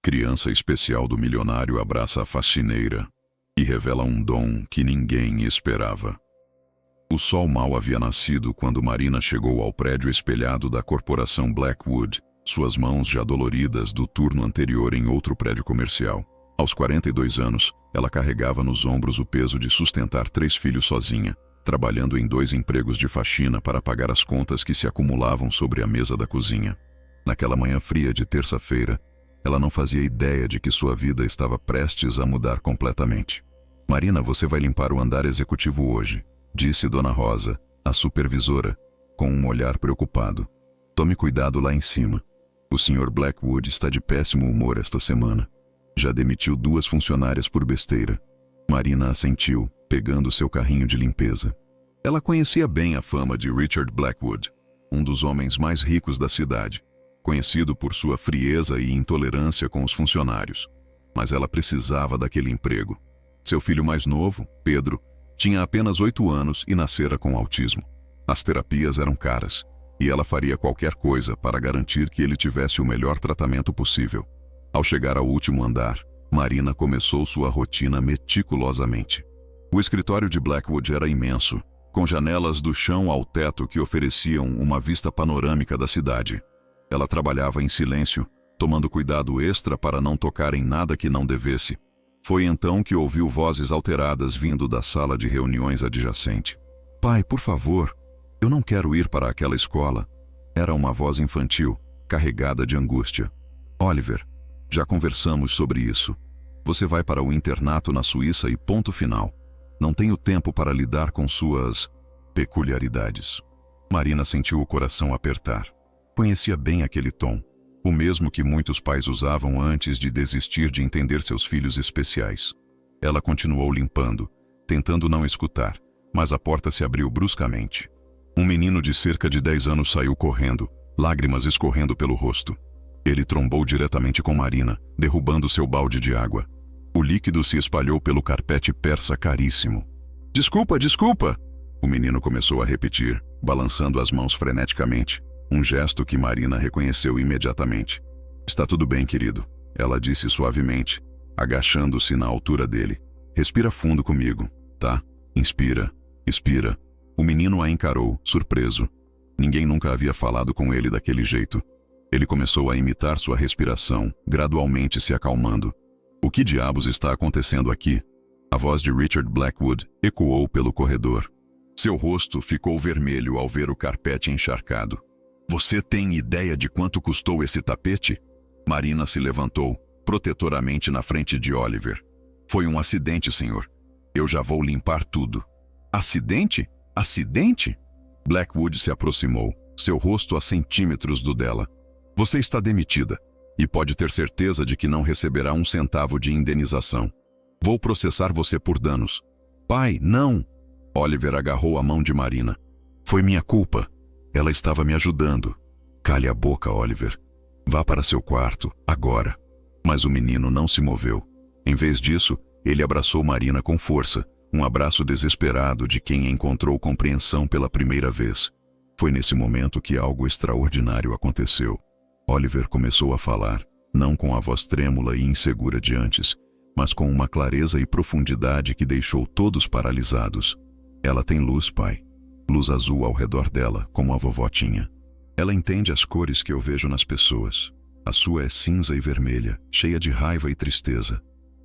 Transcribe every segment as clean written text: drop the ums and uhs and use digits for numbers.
Criança especial do milionário abraça a faxineira e revela um dom que ninguém esperava. O sol mal havia nascido quando Marina chegou ao prédio espelhado da corporação Blackwood, suas mãos já doloridas do turno anterior em outro prédio comercial. Aos 42 anos, ela carregava nos ombros o peso de sustentar 3 filhos sozinha, trabalhando em 2 empregos de faxina para pagar as contas que se acumulavam sobre a mesa da cozinha. Naquela manhã fria de terça-feira, ela não fazia ideia de que sua vida estava prestes a mudar completamente. "Marina, você vai limpar o andar executivo hoje", disse Dona Rosa, a supervisora, com um olhar preocupado. "Tome cuidado lá em cima. O Sr. Blackwood está de péssimo humor esta semana. Já demitiu 2 funcionárias por besteira." Marina assentiu, pegando seu carrinho de limpeza. Ela conhecia bem a fama de Richard Blackwood, um dos homens mais ricos da cidade, conhecido por sua frieza e intolerância com os funcionários. Mas ela precisava daquele emprego. Seu filho mais novo, Pedro, tinha apenas 8 anos e nascera com autismo. As terapias eram caras, e ela faria qualquer coisa para garantir que ele tivesse o melhor tratamento possível. Ao chegar ao último andar, Marina começou sua rotina meticulosamente. O escritório de Blackwood era imenso, com janelas do chão ao teto que ofereciam uma vista panorâmica da cidade. Ela trabalhava em silêncio, tomando cuidado extra para não tocar em nada que não devesse. Foi então que ouviu vozes alteradas vindo da sala de reuniões adjacente. "Pai, por favor, eu não quero ir para aquela escola." Era uma voz infantil, carregada de angústia. "Oliver, já conversamos sobre isso. Você vai para o internato na Suíça e ponto final. Não tenho tempo para lidar com suas peculiaridades." Marina sentiu o coração apertar. Conhecia bem aquele tom, o mesmo que muitos pais usavam antes de desistir de entender seus filhos especiais. Ela continuou limpando, tentando não escutar, mas a porta se abriu bruscamente. Um menino de cerca de 10 anos saiu correndo, lágrimas escorrendo pelo rosto. Ele trombou diretamente com Marina, derrubando seu balde de água. O líquido se espalhou pelo carpete persa caríssimo. "Desculpa, desculpa!" O menino começou a repetir, balançando as mãos freneticamente. Um gesto que Marina reconheceu imediatamente. "Está tudo bem, querido," ela disse suavemente, agachando-se na altura dele. "Respira fundo comigo, tá? Inspira, expira." O menino a encarou, surpreso. Ninguém nunca havia falado com ele daquele jeito. Ele começou a imitar sua respiração, gradualmente se acalmando. "O que diabos está acontecendo aqui?" A voz de Richard Blackwood ecoou pelo corredor. Seu rosto ficou vermelho ao ver o carpete encharcado. "Você tem ideia de quanto custou esse tapete?" Marina se levantou, protetoramente na frente de Oliver. "Foi um acidente, senhor. Eu já vou limpar tudo." "Acidente? Acidente?" Blackwood se aproximou, seu rosto a centímetros do dela. "Você está demitida, e pode ter certeza de que não receberá um centavo de indenização. Vou processar você por danos." "Pai, não!" Oliver agarrou a mão de Marina. "Foi minha culpa. Ela estava me ajudando." "Cale a boca, Oliver. Vá para seu quarto, agora." Mas o menino não se moveu. Em vez disso, ele abraçou Marina com força, um abraço desesperado de quem encontrou compreensão pela primeira vez. Foi nesse momento que algo extraordinário aconteceu. Oliver começou a falar, não com a voz trêmula e insegura de antes, mas com uma clareza e profundidade que deixou todos paralisados. "Ela tem luz, pai. Luz azul ao redor dela, como a vovó tinha. Ela entende as cores que eu vejo nas pessoas. A sua é cinza e vermelha, cheia de raiva e tristeza.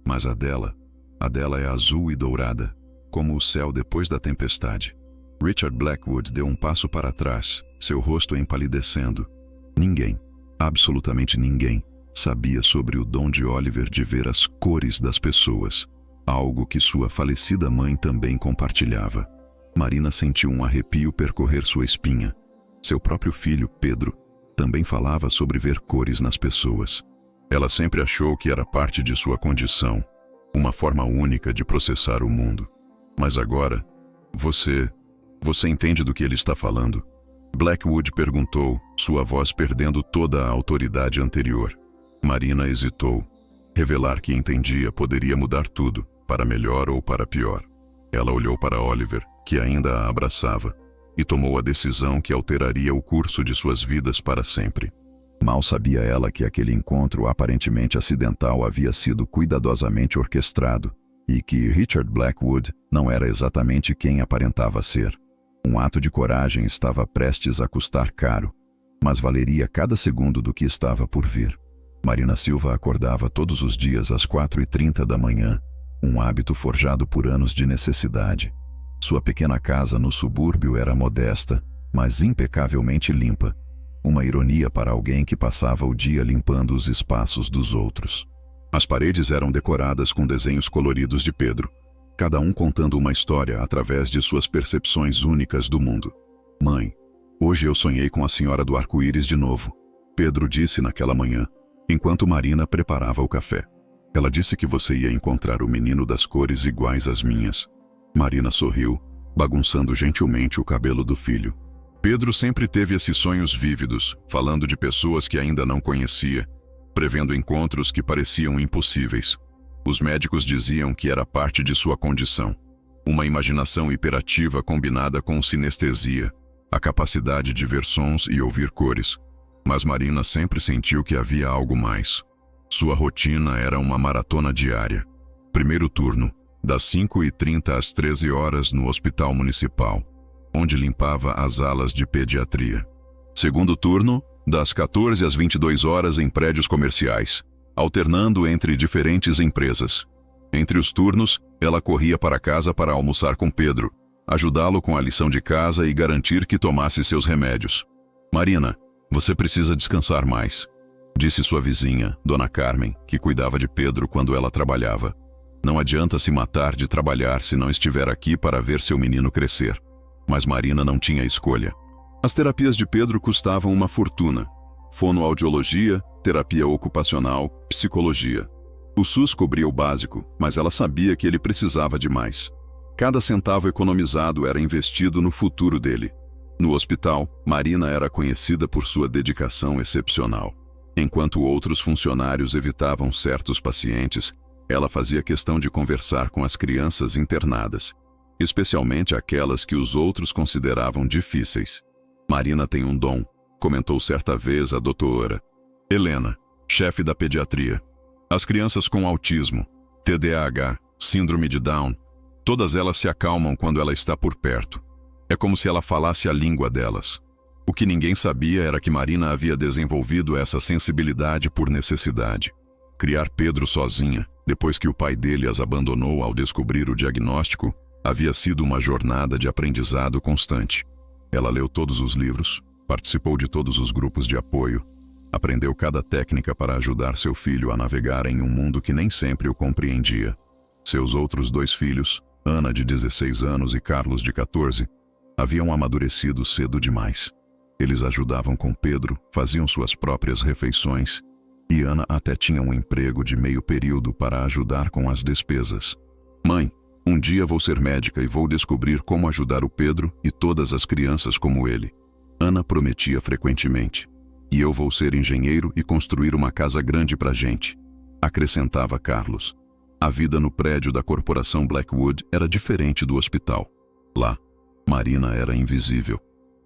Mas a dela é azul e dourada, como o céu depois da tempestade." Richard Blackwood deu um passo para trás, seu rosto empalidecendo. Ninguém, absolutamente ninguém, sabia sobre o dom de Oliver de ver as cores das pessoas, algo que sua falecida mãe também compartilhava. Marina sentiu um arrepio percorrer sua espinha. Seu próprio filho, Pedro, também falava sobre ver cores nas pessoas. Ela sempre achou que era parte de sua condição, uma forma única de processar o mundo. Mas agora, você entende do que ele está falando? Blackwood perguntou, sua voz perdendo toda a autoridade anterior. Marina hesitou. Revelar que entendia poderia mudar tudo, para melhor ou para pior. Ela olhou para Oliver, que ainda a abraçava, e tomou a decisão que alteraria o curso de suas vidas para sempre. Mal sabia ela que aquele encontro aparentemente acidental havia sido cuidadosamente orquestrado e que Richard Blackwood não era exatamente quem aparentava ser. Um ato de coragem estava prestes a custar caro, mas valeria cada segundo do que estava por vir. Marina Silva acordava todos os dias às 4h30 da manhã, um hábito forjado por anos de necessidade. Sua pequena casa no subúrbio era modesta, mas impecavelmente limpa. Uma ironia para alguém que passava o dia limpando os espaços dos outros. As paredes eram decoradas com desenhos coloridos de Pedro, cada um contando uma história através de suas percepções únicas do mundo. "Mãe, hoje eu sonhei com a senhora do arco-íris de novo", Pedro disse naquela manhã, enquanto Marina preparava o café. "Ela disse que você ia encontrar o menino das cores iguais às minhas." Marina sorriu, bagunçando gentilmente o cabelo do filho. Pedro sempre teve esses sonhos vívidos, falando de pessoas que ainda não conhecia, prevendo encontros que pareciam impossíveis. Os médicos diziam que era parte de sua condição. Uma imaginação hiperativa combinada com sinestesia, a capacidade de ver sons e ouvir cores. Mas Marina sempre sentiu que havia algo mais. Sua rotina era uma maratona diária. Primeiro turno, das 5h30 às 13 horas no Hospital Municipal, onde limpava as alas de pediatria. Segundo turno, das 14 às 22 horas em prédios comerciais, alternando entre diferentes empresas. Entre os turnos, ela corria para casa para almoçar com Pedro, ajudá-lo com a lição de casa e garantir que tomasse seus remédios. "Marina, você precisa descansar mais", disse sua vizinha, Dona Carmen, que cuidava de Pedro quando ela trabalhava. "Não adianta se matar de trabalhar se não estiver aqui para ver seu menino crescer." Mas Marina não tinha escolha. As terapias de Pedro custavam uma fortuna. Fonoaudiologia, terapia ocupacional, psicologia. O SUS cobria o básico, mas ela sabia que ele precisava de mais. Cada centavo economizado era investido no futuro dele. No hospital, Marina era conhecida por sua dedicação excepcional. Enquanto outros funcionários evitavam certos pacientes, ela fazia questão de conversar com as crianças internadas, especialmente aquelas que os outros consideravam difíceis. "Marina tem um dom", comentou certa vez a doutora Helena, chefe da pediatria. "As crianças com autismo, TDAH, síndrome de Down, todas elas se acalmam quando ela está por perto. É como se ela falasse a língua delas." O que ninguém sabia era que Marina havia desenvolvido essa sensibilidade por necessidade. Criar Pedro sozinha, depois que o pai dele as abandonou ao descobrir o diagnóstico, havia sido uma jornada de aprendizado constante. Ela leu todos os livros, participou de todos os grupos de apoio, aprendeu cada técnica para ajudar seu filho a navegar em um mundo que nem sempre o compreendia. Seus outros 2 filhos, Ana de 16 anos e Carlos de 14, haviam amadurecido cedo demais. Eles ajudavam com Pedro, faziam suas próprias refeições, e Ana até tinha um emprego de meio período para ajudar com as despesas. "Mãe, um dia vou ser médica e vou descobrir como ajudar o Pedro e todas as crianças como ele", Ana prometia frequentemente. "E eu vou ser engenheiro e construir uma casa grande pra gente", acrescentava Carlos. A vida no prédio da corporação Blackwood era diferente do hospital. Lá, Marina era invisível.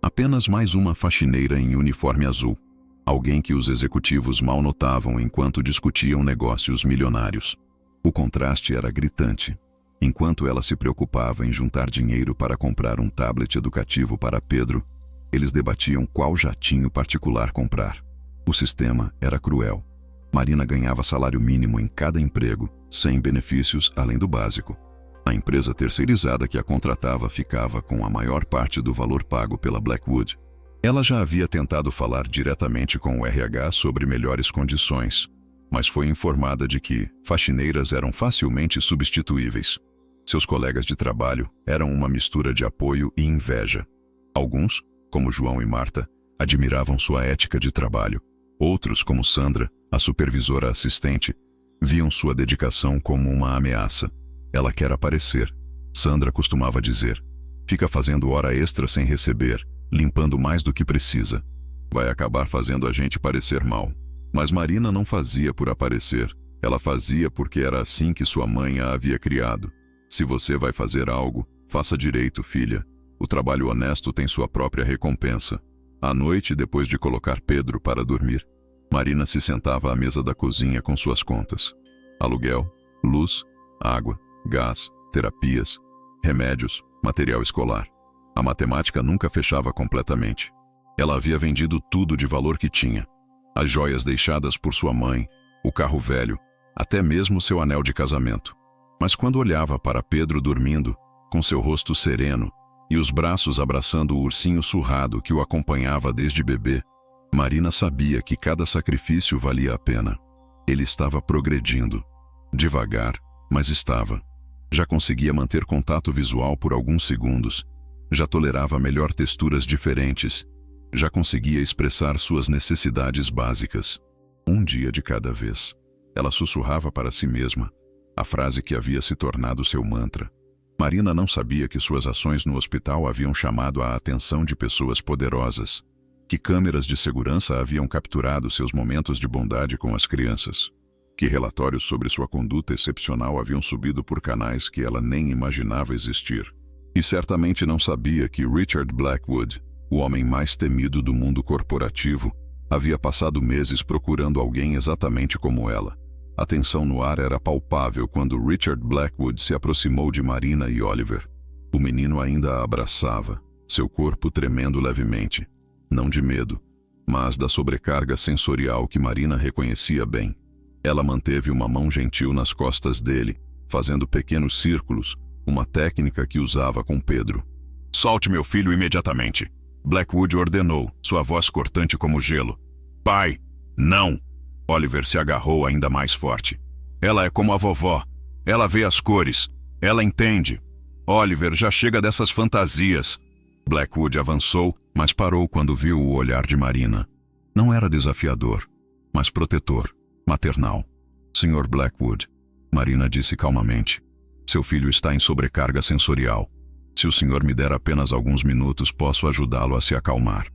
Apenas mais uma faxineira em uniforme azul. Alguém que os executivos mal notavam enquanto discutiam negócios milionários. O contraste era gritante. Enquanto ela se preocupava em juntar dinheiro para comprar um tablet educativo para Pedro, eles debatiam qual jatinho particular comprar. O sistema era cruel. Marina ganhava salário mínimo em cada emprego, sem benefícios além do básico. A empresa terceirizada que a contratava ficava com a maior parte do valor pago pela Blackwood. Ela já havia tentado falar diretamente com o RH sobre melhores condições, mas foi informada de que faxineiras eram facilmente substituíveis. Seus colegas de trabalho eram uma mistura de apoio e inveja. Alguns, como João e Marta, admiravam sua ética de trabalho. Outros, como Sandra, a supervisora assistente, viam sua dedicação como uma ameaça. "Ela quer aparecer", Sandra costumava dizer. "Fica fazendo hora extra sem receber, limpando mais do que precisa. Vai acabar fazendo a gente parecer mal." Mas Marina não fazia por aparecer. Ela fazia porque era assim que sua mãe a havia criado. "Se você vai fazer algo, faça direito, filha. O trabalho honesto tem sua própria recompensa." À noite, depois de colocar Pedro para dormir, Marina se sentava à mesa da cozinha com suas contas. Aluguel, luz, água, gás, terapias, remédios, material escolar. A matemática nunca fechava completamente. Ela havia vendido tudo de valor que tinha. As joias deixadas por sua mãe, o carro velho, até mesmo seu anel de casamento. Mas quando olhava para Pedro dormindo, com seu rosto sereno e os braços abraçando o ursinho surrado que o acompanhava desde bebê, Marina sabia que cada sacrifício valia a pena. Ele estava progredindo. Devagar, mas estava. Já conseguia manter contato visual por alguns segundos. Já tolerava melhor texturas diferentes. Já conseguia expressar suas necessidades básicas. Um dia de cada vez. Ela sussurrava para si mesma a frase que havia se tornado seu mantra. Marina não sabia que suas ações no hospital haviam chamado a atenção de pessoas poderosas, que câmeras de segurança haviam capturado seus momentos de bondade com as crianças, que relatórios sobre sua conduta excepcional haviam subido por canais que ela nem imaginava existir. E certamente não sabia que Richard Blackwood, o homem mais temido do mundo corporativo, havia passado meses procurando alguém exatamente como ela. A tensão no ar era palpável quando Richard Blackwood se aproximou de Marina e Oliver. O menino ainda a abraçava, seu corpo tremendo levemente. Não de medo, mas da sobrecarga sensorial que Marina reconhecia bem. Ela manteve uma mão gentil nas costas dele, fazendo pequenos círculos, uma técnica que usava com Pedro. "Solte meu filho imediatamente", Blackwood ordenou, sua voz cortante como gelo. "Pai, não!" Oliver se agarrou ainda mais forte. "Ela é como a vovó. Ela vê as cores. Ela entende. Oliver, já chega dessas fantasias." Blackwood avançou, mas parou quando viu o olhar de Marina. Não era desafiador, mas protetor, maternal. "Sr. Blackwood", Marina disse calmamente, "seu filho está em sobrecarga sensorial. Se o senhor me der apenas alguns minutos, posso ajudá-lo a se acalmar.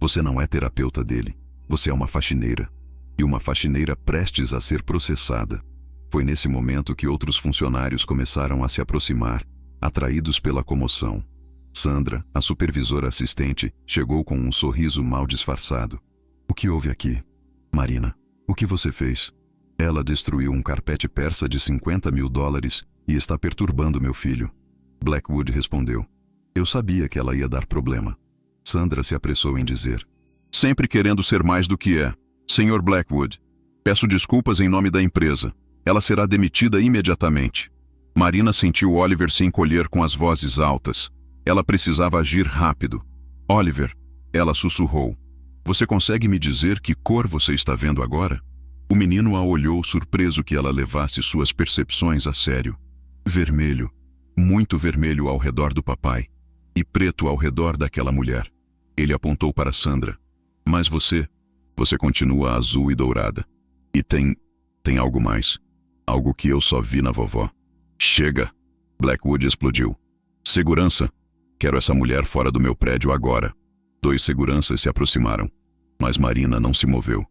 Você não é terapeuta dele. Você é uma faxineira. E uma faxineira prestes a ser processada." Foi nesse momento que outros funcionários começaram a se aproximar, atraídos pela comoção. Sandra, a supervisora assistente, chegou com um sorriso mal disfarçado. "O que houve aqui? Marina, o que você fez?" "Ela destruiu um carpete persa de $50.000 e está perturbando meu filho." Blackwood respondeu. "Eu sabia que ela ia dar problema." Sandra se apressou em dizer. "Sempre querendo ser mais do que é. Sr. Blackwood, peço desculpas em nome da empresa. Ela será demitida imediatamente." Marina sentiu Oliver se encolher com as vozes altas. Ela precisava agir rápido. "Oliver", ela sussurrou, "você consegue me dizer que cor você está vendo agora?" O menino a olhou surpreso que ela levasse suas percepções a sério. "Vermelho, muito vermelho ao redor do papai, e preto ao redor daquela mulher." Ele apontou para Sandra. "Mas você continua azul e dourada. E tem algo mais. Algo que eu só vi na vovó." "Chega!" Blackwood explodiu. "Segurança! Quero essa mulher fora do meu prédio agora." 2 seguranças se aproximaram, mas Marina não se moveu.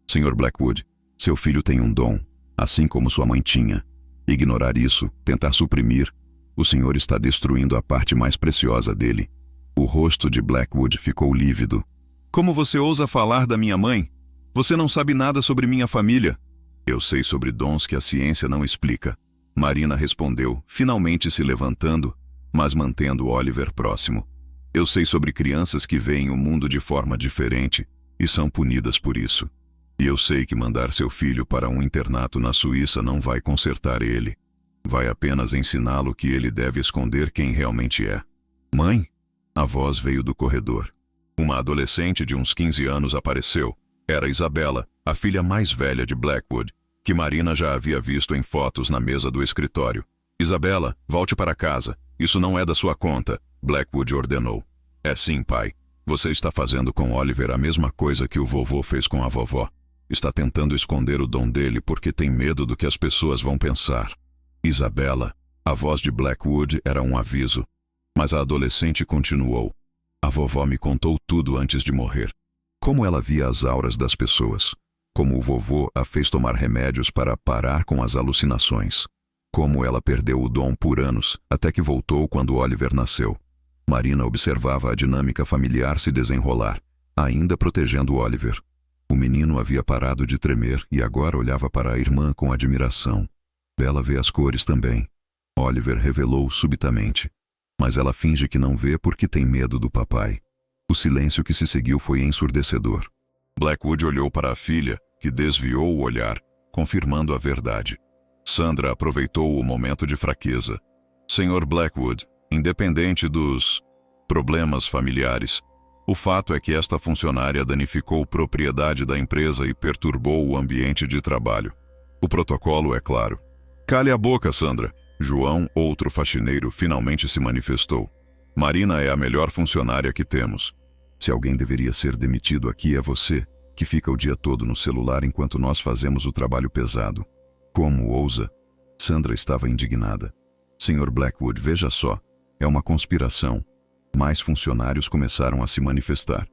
"Sr. Blackwood, seu filho tem um dom, assim como sua mãe tinha. Ignorar isso, tentar suprimir, o senhor está destruindo a parte mais preciosa dele." O rosto de Blackwood ficou lívido. "Como você ousa falar da minha mãe? Você não sabe nada sobre minha família." "Eu sei sobre dons que a ciência não explica", Marina respondeu, finalmente se levantando, mas mantendo Oliver próximo. "Eu sei sobre crianças que veem o mundo de forma diferente e são punidas por isso. E eu sei que mandar seu filho para um internato na Suíça não vai consertar ele. Vai apenas ensiná-lo que ele deve esconder quem realmente é." "Mãe?" A voz veio do corredor. Uma adolescente de uns 15 anos apareceu. Era Isabela, a filha mais velha de Blackwood, que Marina já havia visto em fotos na mesa do escritório. "Isabela, volte para casa. Isso não é da sua conta", Blackwood ordenou. "É sim, pai. Você está fazendo com Oliver a mesma coisa que o vovô fez com a vovó. Está tentando esconder o dom dele porque tem medo do que as pessoas vão pensar." "Isabela", a voz de Blackwood era um aviso, mas a adolescente continuou. "A vovó me contou tudo antes de morrer. Como ela via as auras das pessoas. Como o vovô a fez tomar remédios para parar com as alucinações. Como ela perdeu o dom por anos, até que voltou quando Oliver nasceu." Marina observava a dinâmica familiar se desenrolar, ainda protegendo Oliver. O menino havia parado de tremer e agora olhava para a irmã com admiração. Bella vê as cores também. Oliver revelou subitamente. Mas ela finge que não vê porque tem medo do papai. O silêncio que se seguiu foi ensurdecedor. Blackwood olhou para a filha, que desviou o olhar, confirmando a verdade. Sandra aproveitou o momento de fraqueza. Sr. Blackwood, independente dos problemas familiares, o fato é que esta funcionária danificou propriedade da empresa e perturbou o ambiente de trabalho. O protocolo é claro. Cale a boca, Sandra. João, outro faxineiro, finalmente se manifestou. Marina é a melhor funcionária que temos. Se alguém deveria ser demitido aqui é você, que fica o dia todo no celular enquanto nós fazemos o trabalho pesado. Como ousa? Sandra estava indignada. Sr. Blackwood, veja só. É uma conspiração. Mais funcionários começaram a se manifestar.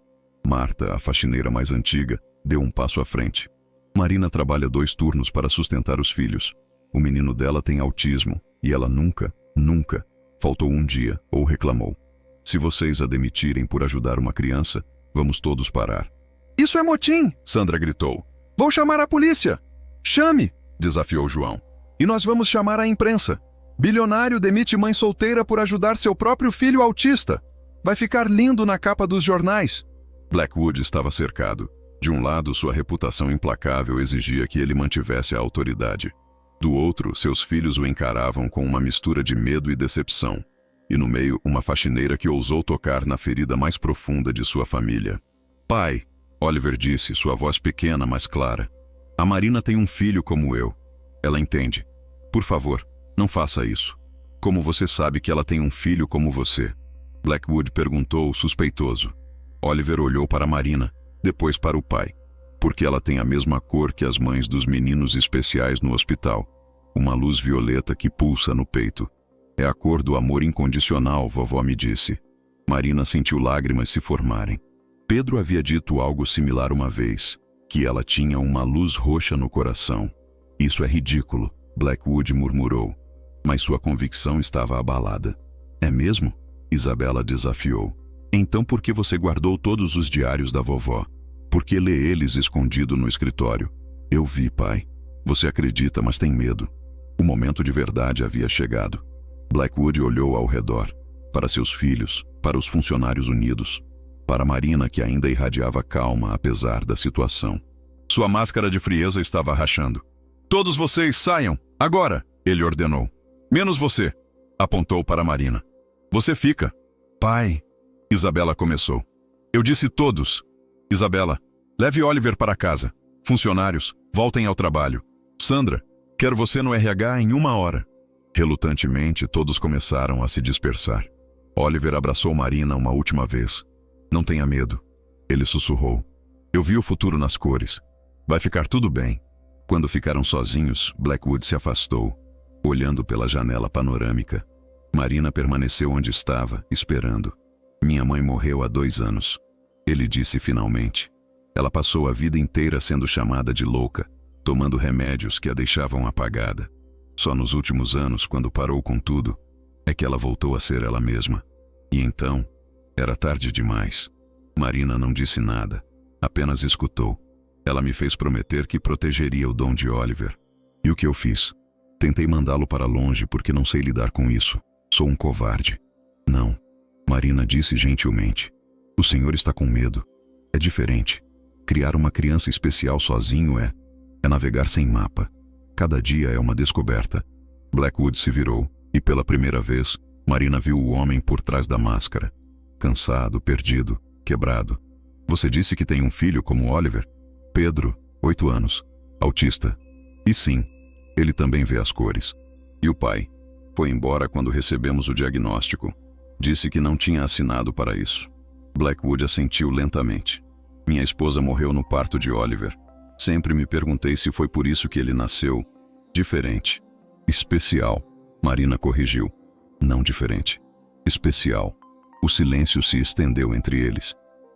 Marta, a faxineira mais antiga, deu um passo à frente. Marina trabalha 2 turnos para sustentar os filhos. O menino dela tem autismo e ela nunca faltou um dia ou reclamou. Se vocês a demitirem por ajudar uma criança, vamos todos parar. Isso é motim, Sandra gritou. Vou chamar a polícia. Chame, desafiou João. E nós vamos chamar a imprensa. Bilionário demite mãe solteira por ajudar seu próprio filho autista. Vai ficar lindo na capa dos jornais. Blackwood estava cercado. De um lado, sua reputação implacável exigia que ele mantivesse a autoridade. Do outro, seus filhos o encaravam com uma mistura de medo e decepção. E no meio, uma faxineira que ousou tocar na ferida mais profunda de sua família. Pai, Oliver disse, sua voz pequena, mas clara. A Marina tem um filho como eu. Ela entende. Por favor, não faça isso. Como você sabe que ela tem um filho como você? Blackwood perguntou, suspeitoso. Oliver olhou para Marina, depois para o pai. Porque ela tem a mesma cor que as mães dos meninos especiais no hospital. Uma luz violeta que pulsa no peito. É a cor do amor incondicional, vovó me disse. Marina sentiu lágrimas se formarem. Pedro havia dito algo similar uma vez, que ela tinha uma luz roxa no coração. Isso é ridículo, Blackwood murmurou. Mas sua convicção estava abalada. É mesmo? Isabela desafiou. Então por que você guardou todos os diários da vovó? Por que lê eles escondido no escritório? Eu vi, pai. Você acredita, mas tem medo. O momento de verdade havia chegado. Blackwood olhou ao redor, para seus filhos, para os funcionários unidos, para Marina, que ainda irradiava calma apesar da situação. Sua máscara de frieza estava rachando. Todos vocês saiam, agora, ele ordenou. Menos você, apontou para Marina. Você fica. Pai, Isabela começou. Eu disse todos. Isabela, leve Oliver para casa. Funcionários, voltem ao trabalho. Sandra, quero você no RH em 1 hora. Relutantemente, todos começaram a se dispersar. Oliver abraçou Marina uma última vez. Não tenha medo. Ele sussurrou. Eu vi o futuro nas cores. Vai ficar tudo bem. Quando ficaram sozinhos, Blackwood se afastou, olhando pela janela panorâmica. Marina permaneceu onde estava, esperando. Minha mãe morreu há 2 anos. Ele disse finalmente. Ela passou a vida inteira sendo chamada de louca, tomando remédios que a deixavam apagada. Só nos últimos anos, quando parou com tudo, é que ela voltou a ser ela mesma. E então, era tarde demais. Marina não disse nada, apenas escutou. Ela me fez prometer que protegeria o dom de Oliver. E o que eu fiz? Tentei mandá-lo para longe porque não sei lidar com isso. Sou um covarde. Não, Marina disse gentilmente. O senhor está com medo. É diferente. Criar uma criança especial sozinho é navegar sem mapa. Cada dia é uma descoberta. Blackwood se virou, e pela primeira vez, Marina viu o homem por trás da máscara. Cansado, perdido, quebrado. Você disse que tem um filho como Oliver? Pedro, 8 anos, autista. E sim, ele também vê as cores. E o pai? Foi embora quando recebemos o diagnóstico. Disse que não tinha assinado para isso. Blackwood assentiu lentamente. Minha esposa morreu no parto de Oliver. Sempre me perguntei se foi por isso que ele nasceu. Diferente. Especial. Marina corrigiu. Não diferente. Especial. O silêncio se estendeu entre eles.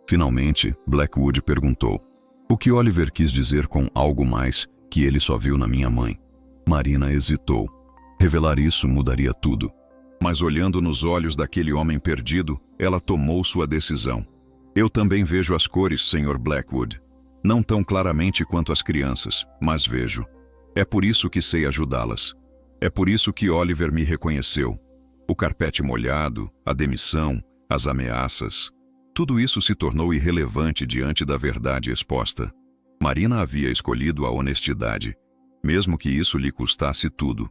Finalmente, Blackwood perguntou. O que Oliver quis dizer com algo mais que ele só viu na minha mãe? Marina hesitou. Revelar isso mudaria tudo. Mas olhando nos olhos daquele homem perdido, ela tomou sua decisão. Eu também vejo as cores, Sr. Blackwood. Não tão claramente quanto as crianças, mas vejo. É por isso que sei ajudá-las. É por isso que Oliver me reconheceu. O carpete molhado, a demissão, as ameaças. Tudo isso se tornou irrelevante diante da verdade exposta. Marina havia escolhido a honestidade, mesmo que isso lhe custasse tudo.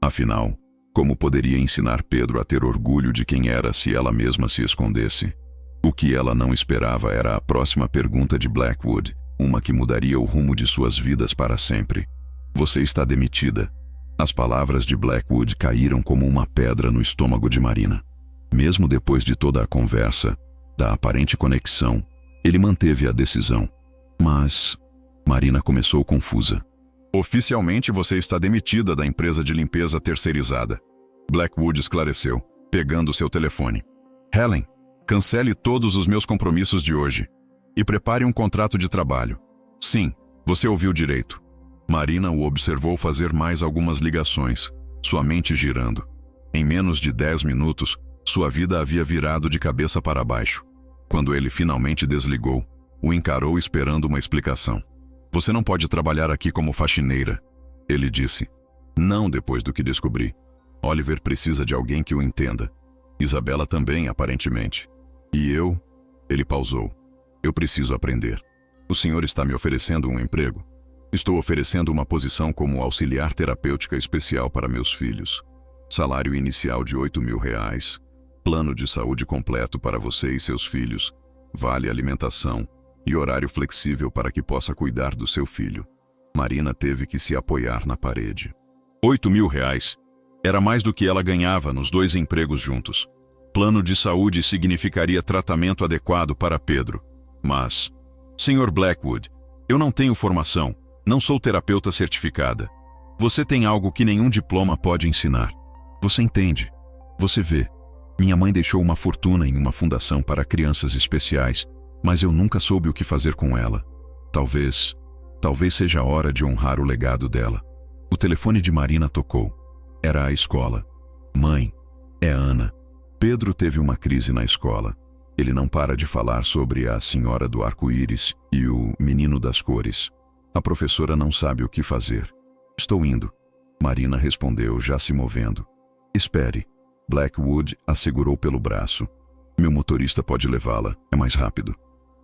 Afinal, como poderia ensinar Pedro a ter orgulho de quem era se ela mesma se escondesse? O que ela não esperava era a próxima pergunta de Blackwood, uma que mudaria o rumo de suas vidas para sempre. Você está demitida. As palavras de Blackwood caíram como uma pedra no estômago de Marina. Mesmo depois de toda a conversa, da aparente conexão, ele manteve a decisão. Mas Marina começou confusa. Oficialmente você está demitida da empresa de limpeza terceirizada. Blackwood esclareceu, pegando seu telefone. Helen, cancele todos os meus compromissos de hoje. E prepare um contrato de trabalho. Sim, você ouviu direito. Marina o observou fazer mais algumas ligações, sua mente girando. Em menos de 10 minutos, sua vida havia virado de cabeça para baixo. Quando ele finalmente desligou, o encarou esperando uma explicação. Você não pode trabalhar aqui como faxineira, ele disse. Não depois do que descobri. Oliver precisa de alguém que o entenda. Isabela também, aparentemente. E eu? Ele pausou. Eu preciso aprender. O senhor está me oferecendo um emprego? Estou oferecendo uma posição como auxiliar terapêutica especial para meus filhos. Salário inicial de R$8.000. Plano de saúde completo para você e seus filhos. Vale alimentação e horário flexível para que possa cuidar do seu filho. Marina teve que se apoiar na parede. R$8.000. Era mais do que ela ganhava nos 2 empregos juntos. Plano de saúde significaria tratamento adequado para Pedro. Mas, Sr. Blackwood, eu não tenho formação. Não sou terapeuta certificada. Você tem algo que nenhum diploma pode ensinar. Você entende. Você vê. Minha mãe deixou uma fortuna em uma fundação para crianças especiais, mas eu nunca soube o que fazer com ela. Talvez seja a hora de honrar o legado dela. O telefone de Marina tocou. Era a escola. Mãe, é Ana. Pedro teve uma crise na escola. Ele não para de falar sobre a senhora do arco-íris e o menino das cores. A professora não sabe o que fazer. Estou indo. Marina respondeu, já se movendo. Espere. Blackwood a segurou pelo braço. Meu motorista pode levá-la. É mais rápido.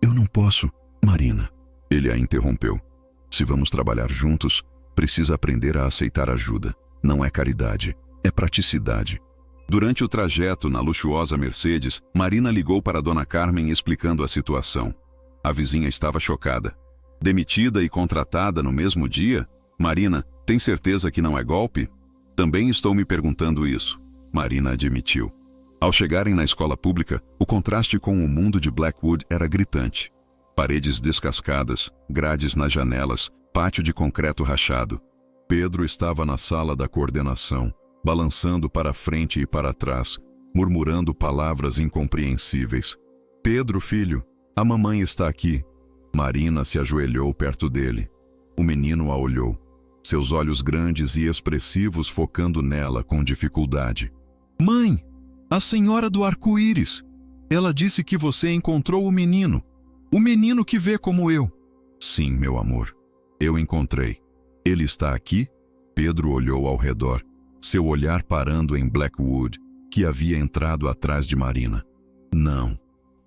Eu não posso, Marina. Ele a interrompeu. Se vamos trabalhar juntos, precisa aprender a aceitar ajuda. Não é caridade, é praticidade. Durante o trajeto na luxuosa Mercedes, Marina ligou para Dona Carmen explicando a situação. A vizinha estava chocada. Demitida e contratada no mesmo dia? Marina, tem certeza que não é golpe? Também estou me perguntando isso. Marina admitiu. Ao chegarem na escola pública, o contraste com o mundo de Blackwood era gritante. Paredes descascadas, grades nas janelas, pátio de concreto rachado. Pedro estava na sala da coordenação, balançando para frente e para trás, murmurando palavras incompreensíveis. Pedro, filho, a mamãe está aqui. Marina se ajoelhou perto dele. O menino a olhou, seus olhos grandes e expressivos focando nela com dificuldade. Mãe, a senhora do arco-íris. Ela disse que você encontrou o menino que vê como eu. Sim, meu amor, eu encontrei. Ele está aqui? Pedro olhou ao redor, seu olhar parando em Blackwood, que havia entrado atrás de Marina. Não,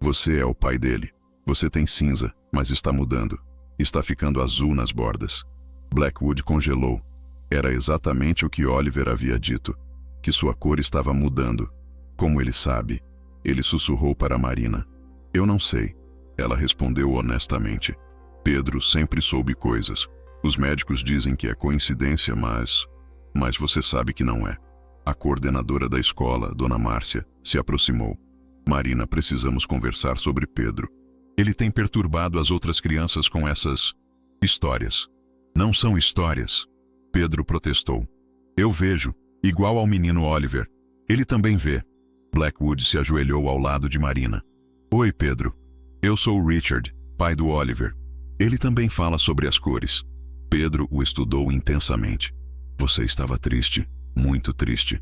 você é o pai dele. Você tem cinza, mas está mudando. Está ficando azul nas bordas. Blackwood congelou. Era exatamente o que Oliver havia dito, que sua cor estava mudando. Como ele sabe? Ele sussurrou para Marina. Eu não sei. Ela respondeu honestamente. Pedro sempre soube coisas. Os médicos dizem que é coincidência, mas você sabe que não é. A coordenadora da escola, Dona Márcia, se aproximou. Marina, precisamos conversar sobre Pedro. Ele tem perturbado as outras crianças com essas histórias. Não são histórias. Pedro protestou. Eu vejo, igual ao menino Oliver. Ele também vê. Blackwood se ajoelhou ao lado de Marina. Oi, Pedro. Eu sou o Richard, pai do Oliver. Ele também fala sobre as cores. Pedro o estudou intensamente. Você estava triste, muito triste.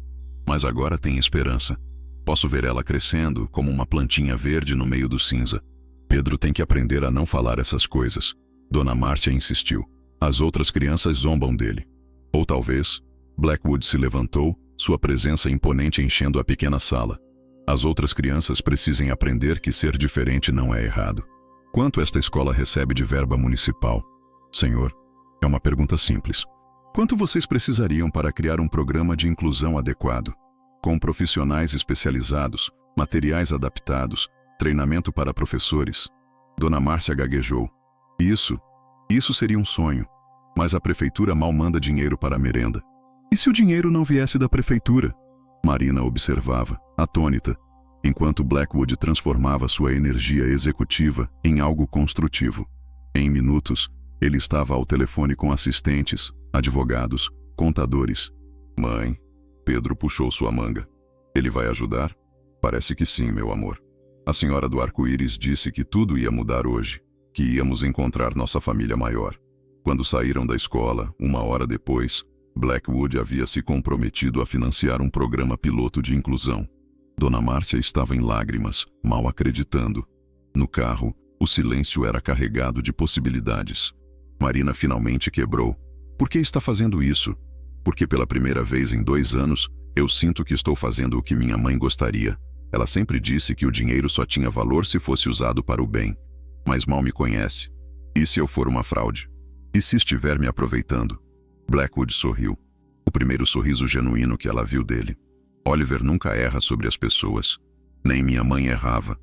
Mas agora tem esperança. Posso ver ela crescendo como uma plantinha verde no meio do cinza. Pedro tem que aprender a não falar essas coisas. Dona Márcia insistiu. As outras crianças zombam dele. Ou talvez, Blackwood se levantou, sua presença imponente enchendo a pequena sala. As outras crianças precisem aprender que ser diferente não é errado. Quanto esta escola recebe de verba municipal? Senhor, é uma pergunta simples. Quanto vocês precisariam para criar um programa de inclusão adequado? Com profissionais especializados, materiais adaptados, treinamento para professores? Dona Márcia gaguejou. Isso seria um sonho. Mas a prefeitura mal manda dinheiro para a merenda. E se o dinheiro não viesse da prefeitura? Marina observava, atônita, enquanto Blackwood transformava sua energia executiva em algo construtivo. Em minutos, ele estava ao telefone com assistentes, advogados, contadores. Mãe, Pedro puxou sua manga. Ele vai ajudar? Parece que sim, meu amor. A senhora do arco-íris disse que tudo ia mudar hoje, que íamos encontrar nossa família maior. Quando saíram da escola, 1 hora depois, Blackwood havia se comprometido a financiar um programa piloto de inclusão. Dona Márcia estava em lágrimas, mal acreditando. No carro, o silêncio era carregado de possibilidades. Marina finalmente quebrou. Por que está fazendo isso? Porque pela primeira vez em 2 anos, eu sinto que estou fazendo o que minha mãe gostaria. Ela sempre disse que o dinheiro só tinha valor se fosse usado para o bem. Mas mal me conhece. E se eu for uma fraude? E se estiver me aproveitando? Blackwood sorriu. O primeiro sorriso genuíno que ela viu dele. Oliver nunca erra sobre as pessoas. Nem minha mãe errava.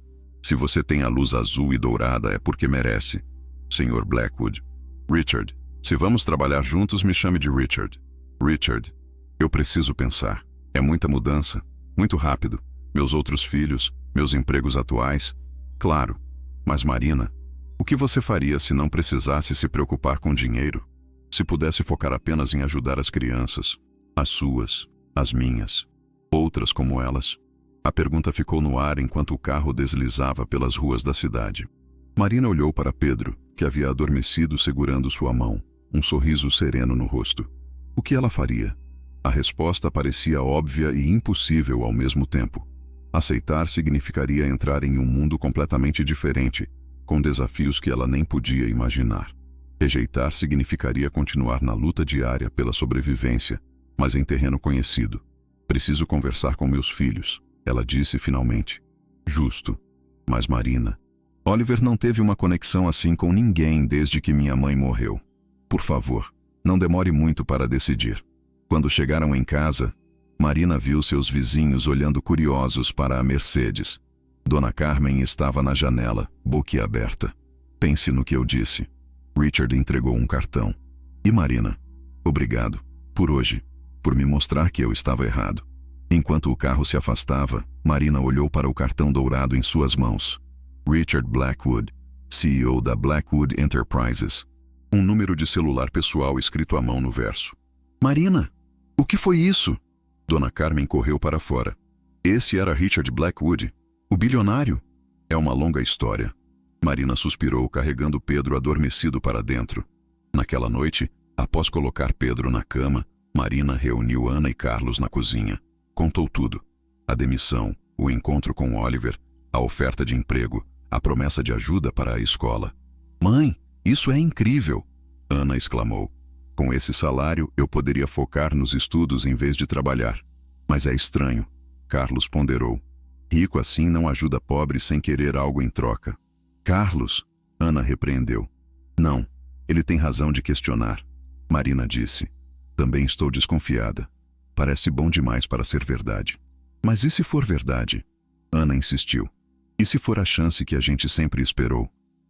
Se você tem a luz azul e dourada é porque merece. Senhor Blackwood. Richard, se vamos trabalhar juntos, me chame de Richard. Richard, eu preciso pensar. É muita mudança, muito rápido. Meus outros filhos, meus empregos atuais. Claro, mas Marina, o que você faria se não precisasse se preocupar com dinheiro? Se pudesse focar apenas em ajudar as crianças, as suas, as minhas, outras como elas? A pergunta ficou no ar enquanto o carro deslizava pelas ruas da cidade. Marina olhou para Pedro, que havia adormecido segurando sua mão, um sorriso sereno no rosto. O que ela faria? A resposta parecia óbvia e impossível ao mesmo tempo. Aceitar significaria entrar em um mundo completamente diferente, com desafios que ela nem podia imaginar. Rejeitar significaria continuar na luta diária pela sobrevivência, mas em terreno conhecido. Preciso conversar com meus filhos, ela disse finalmente. Justo. Mas Marina, Oliver não teve uma conexão assim com ninguém desde que minha mãe morreu. Por favor, não demore muito para decidir. Quando chegaram em casa, Marina viu seus vizinhos olhando curiosos para a Mercedes. Dona Carmen estava na janela, boquiaberta. Pense no que eu disse. Richard entregou um cartão. E Marina? Obrigado, por hoje, por me mostrar que eu estava errado. Enquanto o carro se afastava, Marina olhou para o cartão dourado em suas mãos. Richard Blackwood, CEO da Blackwood Enterprises. Um número de celular pessoal escrito à mão no verso. Marina, o que foi isso? Dona Carmen correu para fora. Esse era Richard Blackwood, o bilionário. É uma longa história. Marina suspirou, carregando Pedro adormecido para dentro. Naquela noite, após colocar Pedro na cama, Marina reuniu Ana e Carlos na cozinha. Contou tudo. A demissão, o encontro com Oliver, a oferta de emprego, a promessa de ajuda para a escola. Mãe, isso é incrível! Ana exclamou. Com esse salário, eu poderia focar nos estudos em vez de trabalhar. Mas é estranho, Carlos ponderou. Rico assim não ajuda pobre sem querer algo em troca. Carlos, Ana repreendeu. Não, ele tem razão de questionar. Marina disse. Também estou desconfiada. Parece bom demais para ser verdade. Mas e se for verdade? Ana insistiu. E se for a chance que a gente sempre esperou?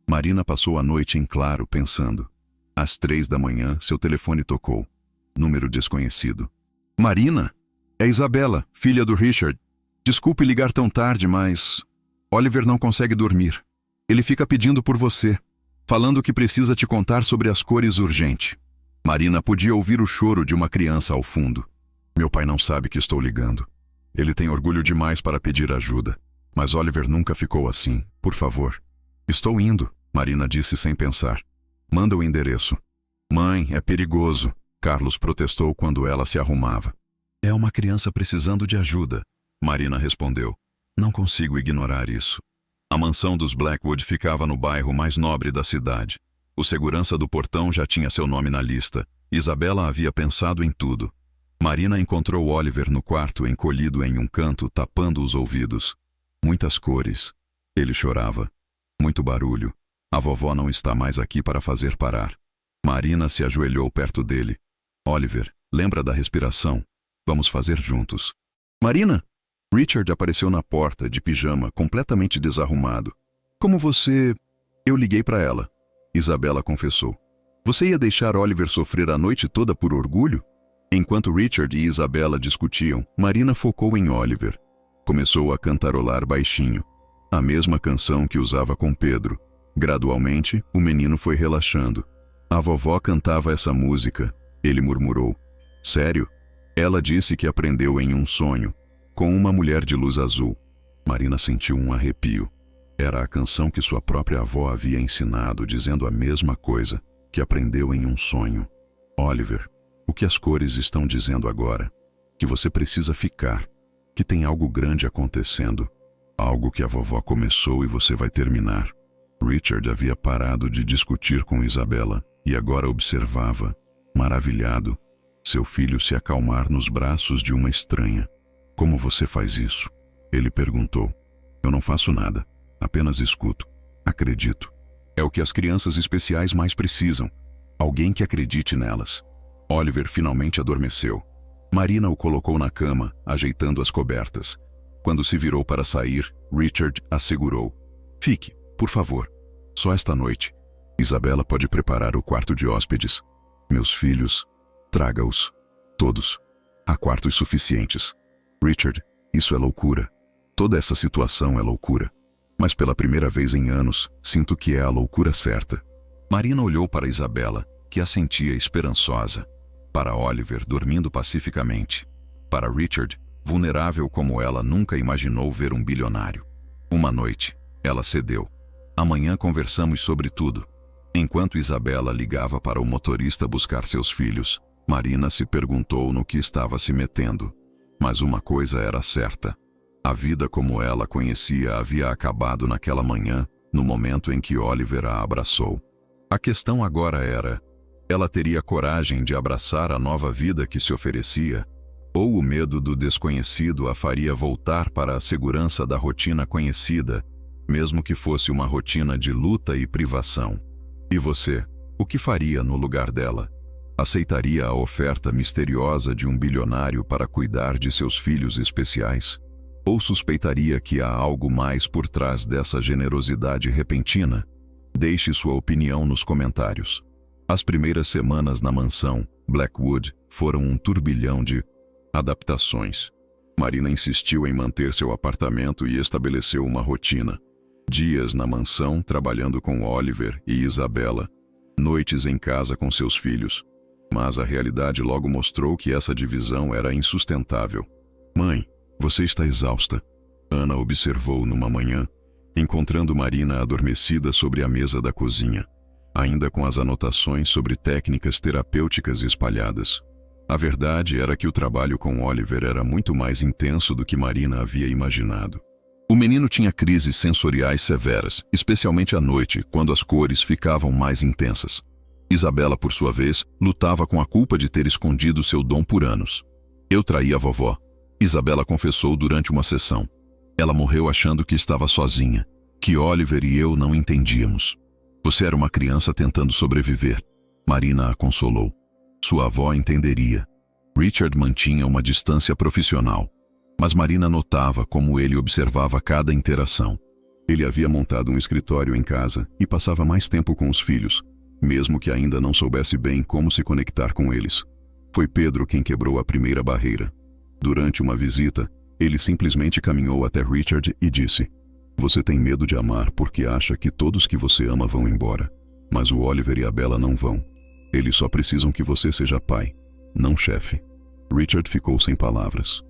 Marina passou a noite em claro pensando. Às 3 da manhã, seu telefone tocou. Número desconhecido. Marina? É Isabela, filha do Richard. Desculpe ligar tão tarde, mas... Oliver não consegue dormir. Ele fica pedindo por você, falando que precisa te contar sobre as cores urgente. Marina podia ouvir o choro de uma criança ao fundo. Meu pai não sabe que estou ligando. Ele tem orgulho demais para pedir ajuda. Mas Oliver nunca ficou assim. Por favor. Estou indo, Marina disse sem pensar. Manda o endereço. Mãe, é perigoso, Carlos protestou quando ela se arrumava. É uma criança precisando de ajuda, Marina respondeu. Não consigo ignorar isso. A mansão dos Blackwood ficava no bairro mais nobre da cidade. O segurança do portão já tinha seu nome na lista. Isabela havia pensado em tudo. Marina encontrou Oliver no quarto, encolhido em um canto, tapando os ouvidos. Muitas cores. Ele chorava. Muito barulho. A vovó não está mais aqui para fazer parar. Marina se ajoelhou perto dele. Oliver, lembra da respiração? Vamos fazer juntos. Marina! Richard apareceu na porta, de pijama, completamente desarrumado. Como você... Eu liguei para ela. Isabela confessou. Você ia deixar Oliver sofrer a noite toda por orgulho? Enquanto Richard e Isabela discutiam, Marina focou em Oliver. Começou a cantarolar baixinho. A mesma canção que usava com Pedro. Gradualmente, o menino foi relaxando. A vovó cantava essa música. Ele murmurou. Sério? Ela disse que aprendeu em um sonho, com uma mulher de luz azul. Marina sentiu um arrepio. Era a canção que sua própria avó havia ensinado, dizendo a mesma coisa, que aprendeu em um sonho. Oliver, o que as cores estão dizendo agora? Que você precisa ficar, que tem algo grande acontecendo, algo que a vovó começou e você vai terminar. Richard havia parado de discutir com Isabela e agora observava, maravilhado, seu filho se acalmar nos braços de uma estranha. Como você faz isso? Ele perguntou. Eu não faço nada, apenas escuto. Acredito. É o que as crianças especiais mais precisam. Alguém que acredite nelas. Oliver finalmente adormeceu. Marina o colocou na cama, ajeitando as cobertas. Quando se virou para sair, Richard assegurou. Fique, por favor. Só esta noite. Isabela pode preparar o quarto de hóspedes. Meus filhos, traga-os. Todos. Há quartos suficientes. Richard, isso é loucura. Toda essa situação é loucura. Mas pela primeira vez em anos, sinto que é a loucura certa. Marina olhou para Isabela, que a sentia esperançosa. Para Oliver, dormindo pacificamente. Para Richard, vulnerável como ela nunca imaginou ver um bilionário. Uma noite, ela cedeu. Amanhã conversamos sobre tudo. Enquanto Isabela ligava para o motorista buscar seus filhos, Marina se perguntou no que estava se metendo. Mas uma coisa era certa. A vida como ela conhecia havia acabado naquela manhã, no momento em que Oliver a abraçou. A questão agora era, ela teria coragem de abraçar a nova vida que se oferecia? Ou o medo do desconhecido a faria voltar para a segurança da rotina conhecida, mesmo que fosse uma rotina de luta e privação? E você, o que faria no lugar dela? Aceitaria a oferta misteriosa de um bilionário para cuidar de seus filhos especiais? Ou suspeitaria que há algo mais por trás dessa generosidade repentina? Deixe sua opinião nos comentários. As primeiras semanas na mansão Blackwood foram um turbilhão de adaptações. Marina insistiu em manter seu apartamento e estabeleceu uma rotina. Dias na mansão trabalhando com Oliver e Isabela, noites em casa com seus filhos. Mas a realidade logo mostrou que essa divisão era insustentável. Mãe, você está exausta. Ana observou numa manhã, encontrando Marina adormecida sobre a mesa da cozinha, ainda com as anotações sobre técnicas terapêuticas espalhadas. A verdade era que o trabalho com Oliver era muito mais intenso do que Marina havia imaginado. O menino tinha crises sensoriais severas, especialmente à noite, quando as cores ficavam mais intensas. Isabela, por sua vez, lutava com a culpa de ter escondido seu dom por anos. Eu traí a vovó, Isabela confessou durante uma sessão. Ela morreu achando que estava sozinha, que Oliver e eu não entendíamos. Você era uma criança tentando sobreviver. Marina a consolou. Sua avó entenderia. Richard mantinha uma distância profissional, mas Marina notava como ele observava cada interação. Ele havia montado um escritório em casa e passava mais tempo com os filhos, mesmo que ainda não soubesse bem como se conectar com eles. Foi Pedro quem quebrou a primeira barreira. Durante uma visita, ele simplesmente caminhou até Richard e disse: Você tem medo de amar porque acha que todos que você ama vão embora. Mas o Oliver e a Bella não vão. Eles só precisam que você seja pai, não chefe. Richard ficou sem palavras.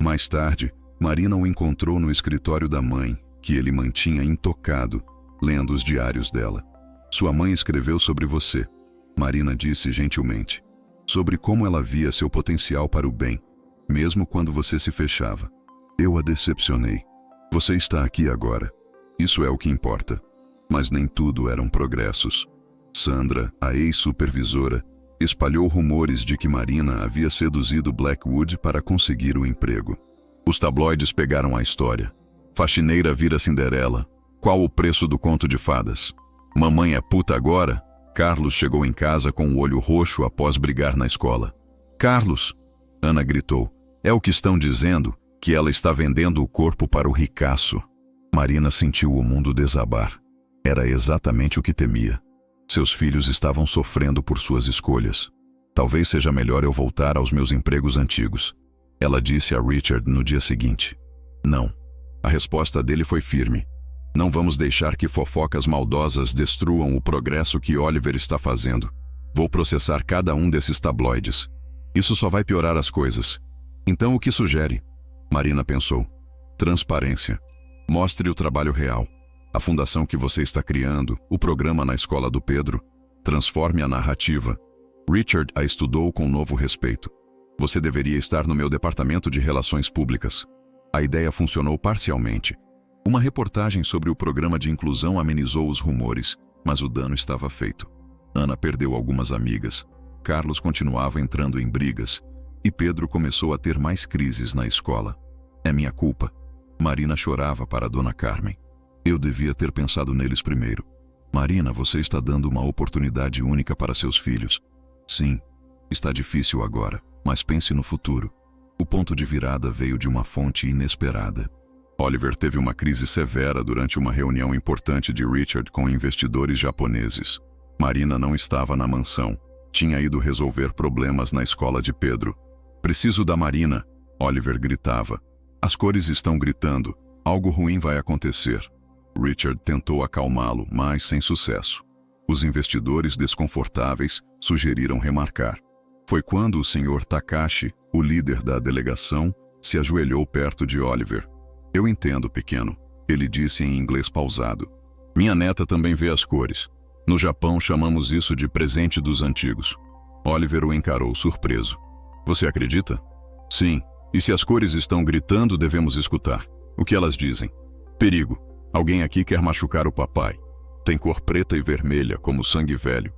Mais tarde, Marina o encontrou no escritório da mãe, que ele mantinha intocado, lendo os diários dela. Sua mãe escreveu sobre você, Marina disse gentilmente, sobre como ela via seu potencial para o bem, mesmo quando você se fechava. Eu a decepcionei. Você está aqui agora. Isso é o que importa. Mas nem tudo eram progressos. Sandra, a ex-supervisora, espalhou rumores de que Marina havia seduzido Blackwood para conseguir o emprego. Os tabloides pegaram a história. Faxineira vira Cinderela. Qual o preço do conto de fadas? Mamãe é puta agora? Carlos chegou em casa com o olho roxo após brigar na escola. Carlos! Ana gritou. É o que estão dizendo, que ela está vendendo o corpo para o ricaço. Marina sentiu o mundo desabar. Era exatamente o que temia. Seus filhos estavam sofrendo por suas escolhas. Talvez seja melhor eu voltar aos meus empregos antigos. Ela disse a Richard no dia seguinte. Não. A resposta dele foi firme. Não vamos deixar que fofocas maldosas destruam o progresso que Oliver está fazendo. Vou processar cada um desses tabloides. Isso só vai piorar as coisas. Então o que sugere? Marina pensou. Transparência. Mostre o trabalho real. A fundação que você está criando, o programa na escola do Pedro. Transforme a narrativa. Richard a estudou com novo respeito. Você deveria estar no meu departamento de relações públicas. A ideia funcionou parcialmente. Uma reportagem sobre o programa de inclusão amenizou os rumores, mas o dano estava feito. Ana perdeu algumas amigas. Carlos continuava entrando em brigas. E Pedro começou a ter mais crises na escola. É minha culpa. Marina chorava para Dona Carmen. Eu devia ter pensado neles primeiro. Marina, você está dando uma oportunidade única para seus filhos. Sim, está difícil agora, mas pense no futuro. O ponto de virada veio de uma fonte inesperada. Oliver teve uma crise severa durante uma reunião importante de Richard com investidores japoneses. Marina não estava na mansão. Tinha ido resolver problemas na escola de Pedro. Preciso da Marina, Oliver gritava. As cores estão gritando. Algo ruim vai acontecer. Richard tentou acalmá-lo, mas sem sucesso. Os investidores desconfortáveis sugeriram remarcar. Foi quando o Sr. Takashi, o líder da delegação, se ajoelhou perto de Oliver. Eu entendo, pequeno, ele disse em inglês pausado. Minha neta também vê as cores. No Japão chamamos isso de presente dos antigos. Oliver o encarou surpreso. Você acredita? Sim. E se as cores estão gritando, devemos escutar. O que elas dizem? Perigo. Alguém aqui quer machucar o papai. Tem cor preta e vermelha, como sangue velho.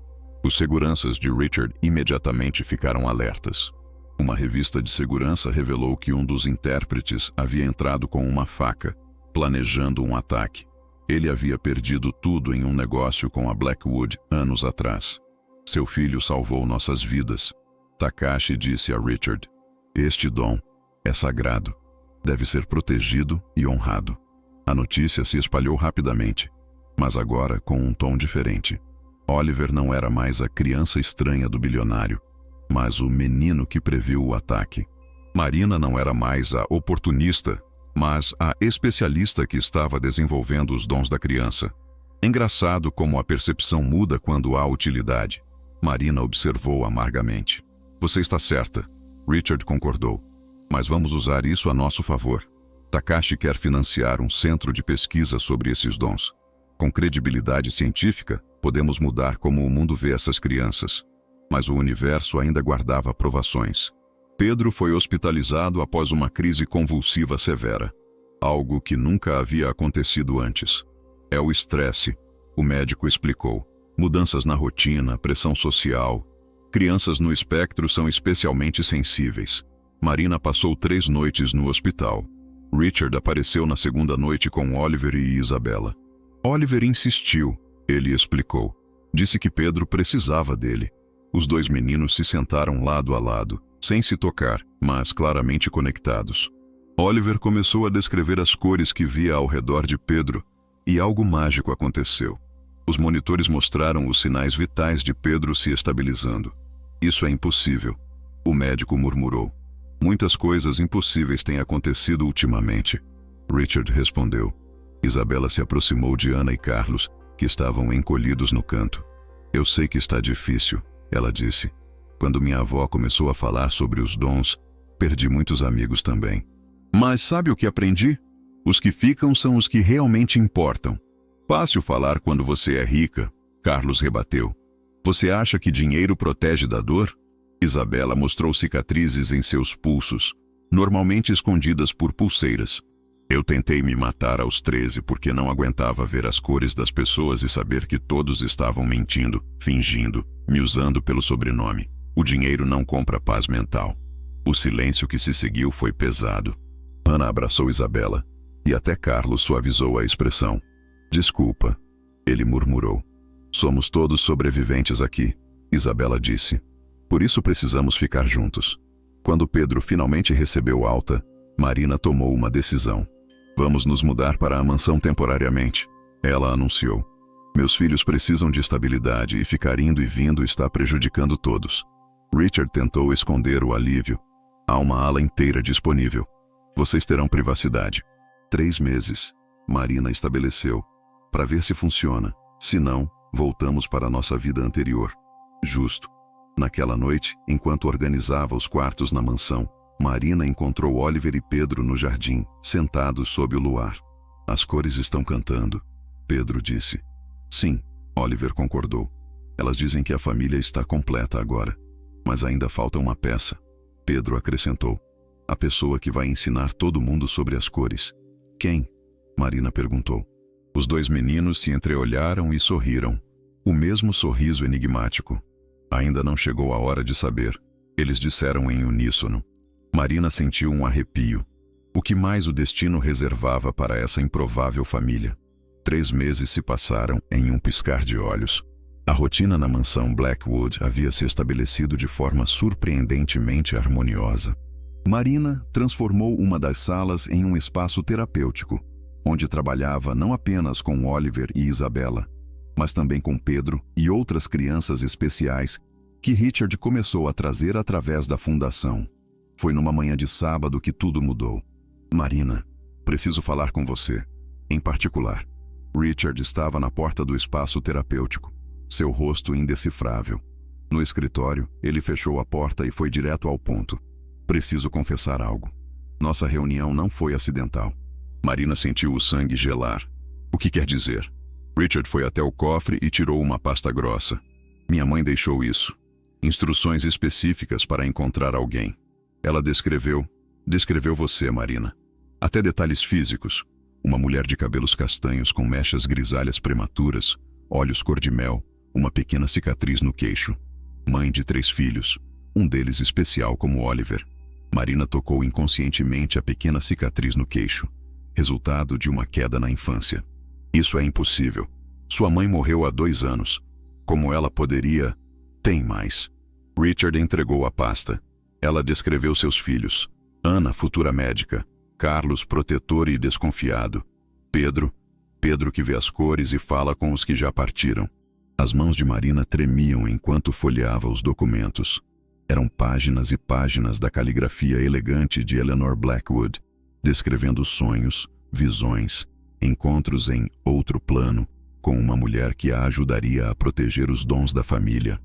Os seguranças de Richard imediatamente ficaram alertas. Uma revista de segurança revelou que um dos intérpretes havia entrado com uma faca, planejando um ataque. Ele havia perdido tudo em um negócio com a Blackwood anos atrás. Seu filho salvou nossas vidas. Takashi disse a Richard. Este dom é sagrado. Deve ser protegido e honrado. A notícia se espalhou rapidamente, mas agora com um tom diferente. Oliver não era mais a criança estranha do bilionário, mas o menino que previu o ataque. Marina não era mais a oportunista, mas a especialista que estava desenvolvendo os dons da criança. Engraçado como a percepção muda quando há utilidade. Marina observou amargamente. Você está certa, Richard concordou. Mas vamos usar isso a nosso favor. Takashi quer financiar um centro de pesquisa sobre esses dons. Com credibilidade científica, podemos mudar como o mundo vê essas crianças. Mas o universo ainda guardava provações. Pedro foi hospitalizado após uma crise convulsiva severa. Algo que nunca havia acontecido antes. É o estresse, o médico explicou. Mudanças na rotina, pressão social. Crianças no espectro são especialmente sensíveis. Marina passou 3 noites no hospital. Richard apareceu na segunda noite com Oliver e Isabella. Oliver insistiu, ele explicou. Disse que Pedro precisava dele. Os 2 meninos se sentaram lado a lado, sem se tocar, mas claramente conectados. Oliver começou a descrever as cores que via ao redor de Pedro, e algo mágico aconteceu. Os monitores mostraram os sinais vitais de Pedro se estabilizando. Isso é impossível, o médico murmurou. Muitas coisas impossíveis têm acontecido ultimamente. Richard respondeu. Isabella se aproximou de Ana e Carlos, que estavam encolhidos no canto. Eu sei que está difícil, ela disse. Quando minha avó começou a falar sobre os dons, perdi muitos amigos também. Mas sabe o que aprendi? Os que ficam são os que realmente importam. Fácil falar quando você é rica, Carlos rebateu. Você acha que dinheiro protege da dor? Isabella mostrou cicatrizes em seus pulsos, normalmente escondidas por pulseiras. Eu tentei me matar aos 13 porque não aguentava ver as cores das pessoas e saber que todos estavam mentindo, fingindo, me usando pelo sobrenome. O dinheiro não compra paz mental. O silêncio que se seguiu foi pesado. Ana abraçou Isabela, e até Carlos suavizou a expressão. Desculpa, ele murmurou. Somos todos sobreviventes aqui, Isabela disse. Por isso precisamos ficar juntos. Quando Pedro finalmente recebeu alta, Marina tomou uma decisão. Vamos nos mudar para a mansão temporariamente, ela anunciou. Meus filhos precisam de estabilidade e ficar indo e vindo está prejudicando todos. Richard tentou esconder o alívio. Há uma ala inteira disponível. Vocês terão privacidade. 3 meses, Marina estabeleceu, para ver se funciona. Se não, voltamos para a nossa vida anterior. Justo. Naquela noite, enquanto organizava os quartos na mansão, Marina encontrou Oliver e Pedro no jardim, sentados sob o luar. As cores estão cantando, Pedro disse. Sim, Oliver concordou. Elas dizem que a família está completa agora, mas ainda falta uma peça. Pedro acrescentou. A pessoa que vai ensinar todo mundo sobre as cores. Quem? Marina perguntou. Os 2 meninos se entreolharam e sorriram. O mesmo sorriso enigmático. Ainda não chegou a hora de saber, eles disseram em uníssono. Marina sentiu um arrepio. O que mais o destino reservava para essa improvável família? 3 meses se passaram em um piscar de olhos. A rotina na mansão Blackwood havia se estabelecido de forma surpreendentemente harmoniosa. Marina transformou uma das salas em um espaço terapêutico, onde trabalhava não apenas com Oliver e Isabela, mas também com Pedro e outras crianças especiais que Richard começou a trazer através da fundação. Foi numa manhã de sábado que tudo mudou. Marina, preciso falar com você. Em particular, Richard estava na porta do espaço terapêutico, seu rosto indecifrável. No escritório, ele fechou a porta e foi direto ao ponto. Preciso confessar algo. Nossa reunião não foi acidental. Marina sentiu o sangue gelar. O que quer dizer? Richard foi até o cofre e tirou uma pasta grossa. Minha mãe deixou isso. Instruções específicas para encontrar alguém. Ela descreveu você, Marina. Até detalhes físicos. Uma mulher de cabelos castanhos com mechas grisalhas prematuras, olhos cor de mel, uma pequena cicatriz no queixo. Mãe de 3 filhos, um deles especial como Oliver. Marina tocou inconscientemente a pequena cicatriz no queixo, resultado de uma queda na infância. Isso é impossível. Sua mãe morreu há 2 anos. Como ela poderia... Tem mais. Richard entregou a pasta. Ela descreveu seus filhos. Ana, futura médica. Carlos, protetor e desconfiado. Pedro que vê as cores e fala com os que já partiram. As mãos de Marina tremiam enquanto folheava os documentos. Eram páginas e páginas da caligrafia elegante de Eleanor Blackwood, descrevendo sonhos, visões, encontros em outro plano, com uma mulher que a ajudaria a proteger os dons da família.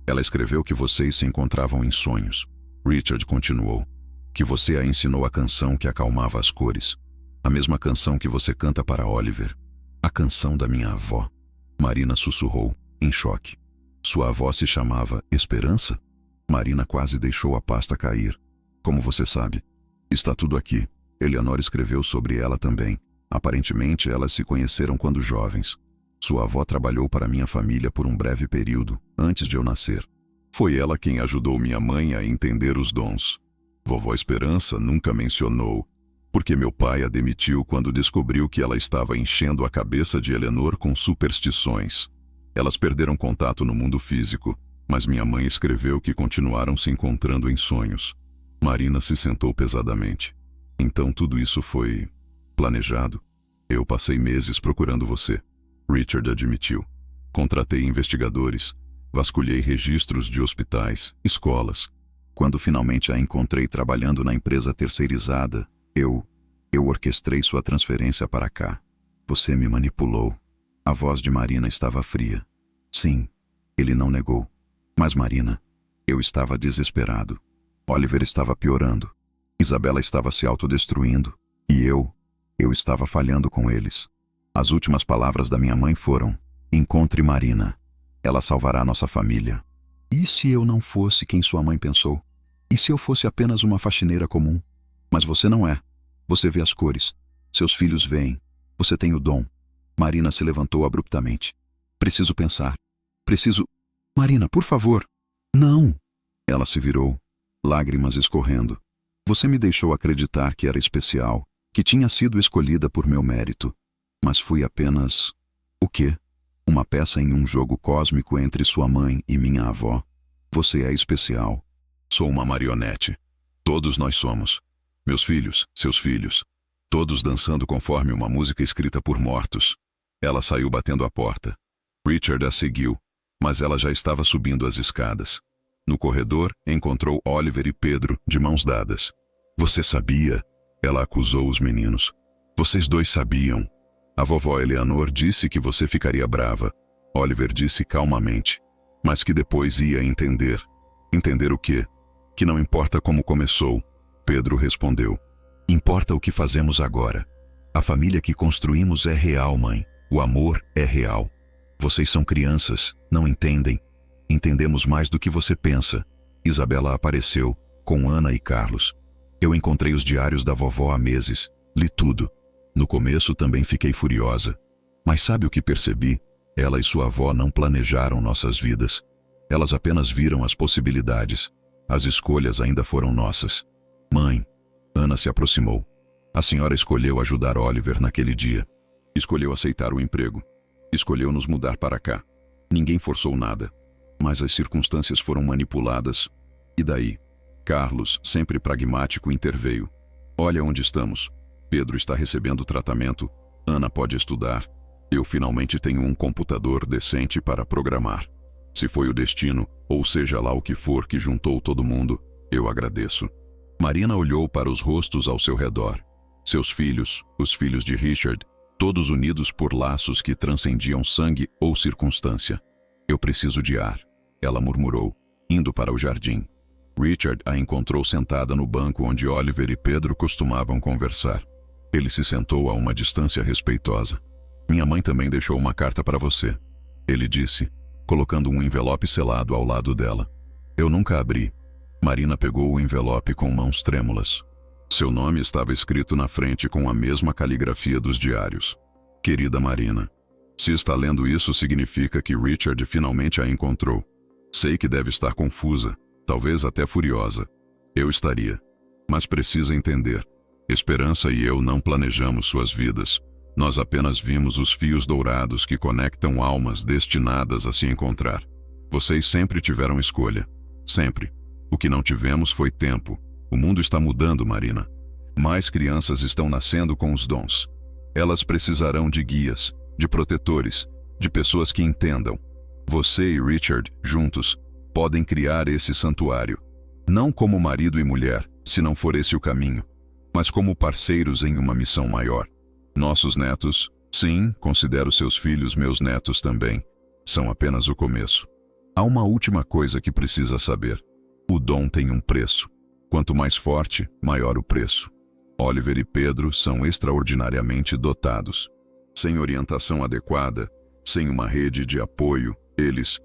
Ela escreveu que vocês se encontravam em sonhos. Richard continuou. Que você a ensinou a canção que acalmava as cores. A mesma canção que você canta para Oliver. A canção da minha avó. Marina sussurrou, em choque. Sua avó se chamava Esperança? Marina quase deixou a pasta cair. Como você sabe? Está tudo aqui. Eleanor escreveu sobre ela também. Aparentemente, elas se conheceram quando jovens. Sua avó trabalhou para minha família por um breve período, antes de eu nascer. Foi ela quem ajudou minha mãe a entender os dons. Vovó Esperança nunca mencionou, porque meu pai a demitiu quando descobriu que ela estava enchendo a cabeça de Eleanor com superstições. Elas perderam contato no mundo físico, mas minha mãe escreveu que continuaram se encontrando em sonhos. Marina se sentou pesadamente. Então tudo isso foi planejado. Eu passei meses procurando você. Richard admitiu. Contratei investigadores, vasculhei registros de hospitais, escolas. Quando finalmente a encontrei trabalhando na empresa terceirizada, eu orquestrei sua transferência para cá. Você me manipulou. A voz de Marina estava fria. Sim, ele não negou. Mas Marina, eu estava desesperado. Oliver estava piorando. Isabela estava se autodestruindo. E eu estava falhando com eles. As últimas palavras da minha mãe foram: encontre Marina. Ela salvará nossa família. E se eu não fosse quem sua mãe pensou? E se eu fosse apenas uma faxineira comum? Mas você não é. Você vê as cores. Seus filhos veem. Você tem o dom. Marina se levantou abruptamente. Preciso pensar. Preciso... Marina, por favor. Não! Ela se virou, lágrimas escorrendo. Você me deixou acreditar que era especial, que tinha sido escolhida por meu mérito. Mas fui apenas... O quê? Uma peça em um jogo cósmico entre sua mãe e minha avó. Você é especial. Sou uma marionete. Todos nós somos. Meus filhos, seus filhos. Todos dançando conforme uma música escrita por mortos. Ela saiu batendo a porta. Richard a seguiu, mas ela já estava subindo as escadas. No corredor, encontrou Oliver e Pedro de mãos dadas. Você sabia? Ela acusou os meninos. Vocês dois sabiam. A vovó Eleanor disse que você ficaria brava. Oliver disse calmamente. Mas que depois ia entender. Entender o quê? Que não importa como começou. Pedro respondeu. Importa o que fazemos agora. A família que construímos é real, mãe. O amor é real. Vocês são crianças, não entendem. Entendemos mais do que você pensa. Isabela apareceu, com Ana e Carlos. Eu encontrei os diários da vovó há meses. Li tudo. No começo também fiquei furiosa. Mas sabe o que percebi? Ela e sua avó não planejaram nossas vidas. Elas apenas viram as possibilidades. As escolhas ainda foram nossas. Mãe, Ana se aproximou. A senhora escolheu ajudar Oliver naquele dia. Escolheu aceitar o emprego. Escolheu nos mudar para cá. Ninguém forçou nada. Mas as circunstâncias foram manipuladas. E daí? Carlos, sempre pragmático, interveio. Olha onde estamos. Pedro está recebendo tratamento. Ana pode estudar. Eu finalmente tenho um computador decente para programar. Se foi o destino, ou seja lá o que for que juntou todo mundo, eu agradeço. Marina olhou para os rostos ao seu redor. Seus filhos, os filhos de Richard, todos unidos por laços que transcendiam sangue ou circunstância. Eu preciso de ar, ela murmurou, indo para o jardim. Richard a encontrou sentada no banco onde Oliver e Pedro costumavam conversar. Ele se sentou a uma distância respeitosa. Minha mãe também deixou uma carta para você, ele disse, colocando um envelope selado ao lado dela. Eu nunca abri. Marina pegou o envelope com mãos trêmulas. Seu nome estava escrito na frente com a mesma caligrafia dos diários. Querida Marina, se está lendo isso significa que Richard finalmente a encontrou. Sei que deve estar confusa, talvez até furiosa. Eu estaria. Mas precisa entender. Esperança e eu não planejamos suas vidas. Nós apenas vimos os fios dourados que conectam almas destinadas a se encontrar. Vocês sempre tiveram escolha. Sempre. O que não tivemos foi tempo. O mundo está mudando, Marina. Mais crianças estão nascendo com os dons. Elas precisarão de guias, de protetores, de pessoas que entendam. Você e Richard, juntos, podem criar esse santuário. Não como marido e mulher, se não for esse o caminho, mas como parceiros em uma missão maior. Nossos netos, sim, considero seus filhos meus netos também, são apenas o começo. Há uma última coisa que precisa saber. O dom tem um preço. Quanto mais forte, maior o preço. Oliver e Pedro são extraordinariamente dotados. Sem orientação adequada, sem uma rede de apoio, eles...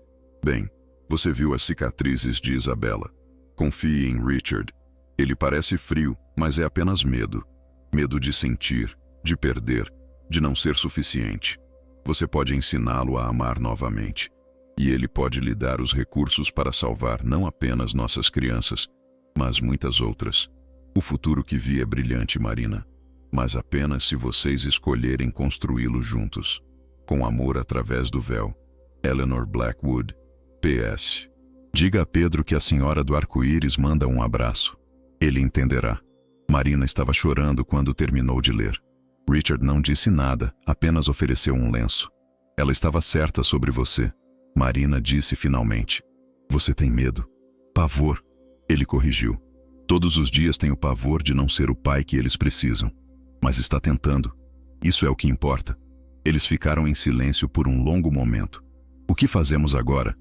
Bem, você viu as cicatrizes de Isabela. Confie em Richard. Ele parece frio, mas é apenas medo. Medo de sentir, de perder, de não ser suficiente. Você pode ensiná-lo a amar novamente. E ele pode lhe dar os recursos para salvar não apenas nossas crianças, mas muitas outras. O futuro que vi é brilhante, Marina, mas apenas se vocês escolherem construí-lo juntos, com amor através do véu. Eleanor Blackwood, P.S. Diga a Pedro que a senhora do arco-íris manda um abraço. Ele entenderá. Marina estava chorando quando terminou de ler. Richard não disse nada, apenas ofereceu um lenço. Ela estava certa sobre você. Marina disse finalmente. Você tem medo. Pavor. Ele corrigiu. Todos os dias tenho pavor de não ser o pai que eles precisam. Mas está tentando. Isso é o que importa. Eles ficaram em silêncio por um longo momento. O que fazemos agora?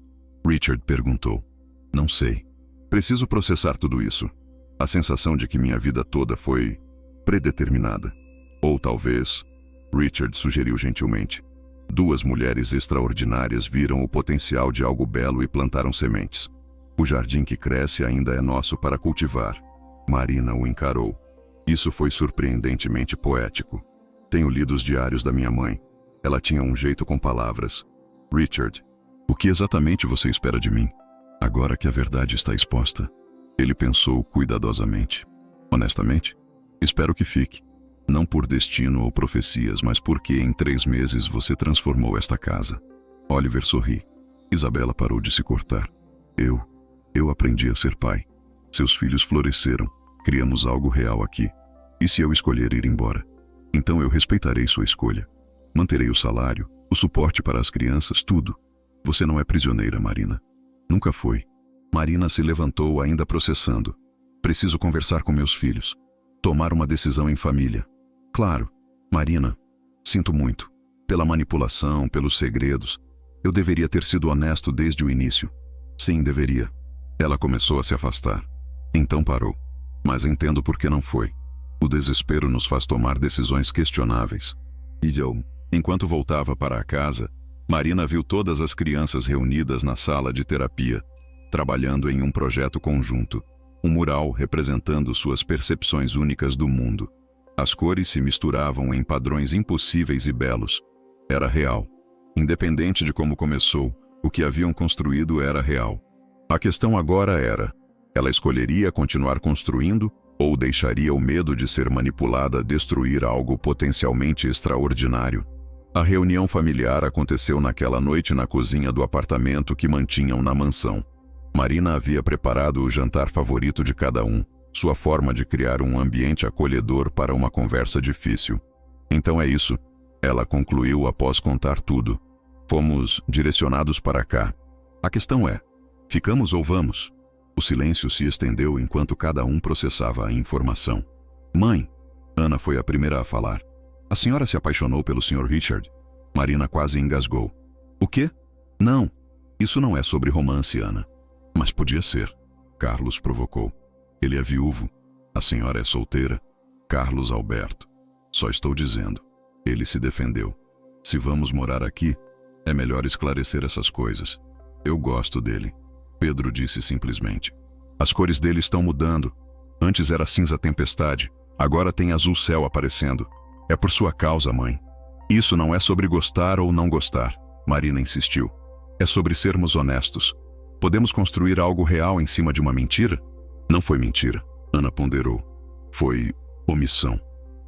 Richard perguntou. Não sei. Preciso processar tudo isso. A sensação de que minha vida toda foi predeterminada. Ou talvez, Richard sugeriu gentilmente. Duas mulheres extraordinárias viram o potencial de algo belo e plantaram sementes. O jardim que cresce ainda é nosso para cultivar. Marina o encarou. Isso foi surpreendentemente poético. Tenho lido os diários da minha mãe. Ela tinha um jeito com palavras. Richard, o que exatamente você espera de mim? Agora que a verdade está exposta. Ele pensou cuidadosamente. Honestamente, espero que fique. Não por destino ou profecias, mas porque em 3 meses você transformou esta casa. Oliver sorri. Isabela parou de se cortar. Eu aprendi a ser pai. Seus filhos floresceram. Criamos algo real aqui. E se eu escolher ir embora? Então eu respeitarei sua escolha. Manterei o salário, o suporte para as crianças, tudo. Você não é prisioneira, Marina. Nunca foi. Marina se levantou, ainda processando. Preciso conversar com meus filhos. Tomar uma decisão em família. Claro, Marina, sinto muito. Pela manipulação, pelos segredos. Eu deveria ter sido honesto desde o início. Sim, deveria. Ela começou a se afastar. Então parou. Mas entendo por que não foi. O desespero nos faz tomar decisões questionáveis. Enquanto voltava para a casa, Marina viu todas as crianças reunidas na sala de terapia, trabalhando em um projeto conjunto, um mural representando suas percepções únicas do mundo. As cores se misturavam em padrões impossíveis e belos. Era real. Independente de como começou, o que haviam construído era real. A questão agora era: ela escolheria continuar construindo ou deixaria o medo de ser manipulada destruir algo potencialmente extraordinário? A reunião familiar aconteceu naquela noite na cozinha do apartamento que mantinham na mansão. Marina havia preparado o jantar favorito de cada um, sua forma de criar um ambiente acolhedor para uma conversa difícil. Então é isso, ela concluiu após contar tudo. Fomos direcionados para cá. A questão é: ficamos ou vamos? O silêncio se estendeu enquanto cada um processava a informação. Mãe, Ana foi a primeira a falar. A senhora se apaixonou pelo Sr. Richard? Marina quase engasgou. O quê? Não, isso não é sobre romance, Ana. Mas podia ser. Carlos provocou. Ele é viúvo. A senhora é solteira. Carlos Alberto. Só estou dizendo. Ele se defendeu. Se vamos morar aqui, é melhor esclarecer essas coisas. Eu gosto dele. Pedro disse simplesmente. As cores dele estão mudando. Antes era cinza tempestade. Agora tem azul céu aparecendo. É por sua causa, mãe. Isso não é sobre gostar ou não gostar, Marina insistiu. É sobre sermos honestos. Podemos construir algo real em cima de uma mentira? Não foi mentira, Ana ponderou. Foi omissão.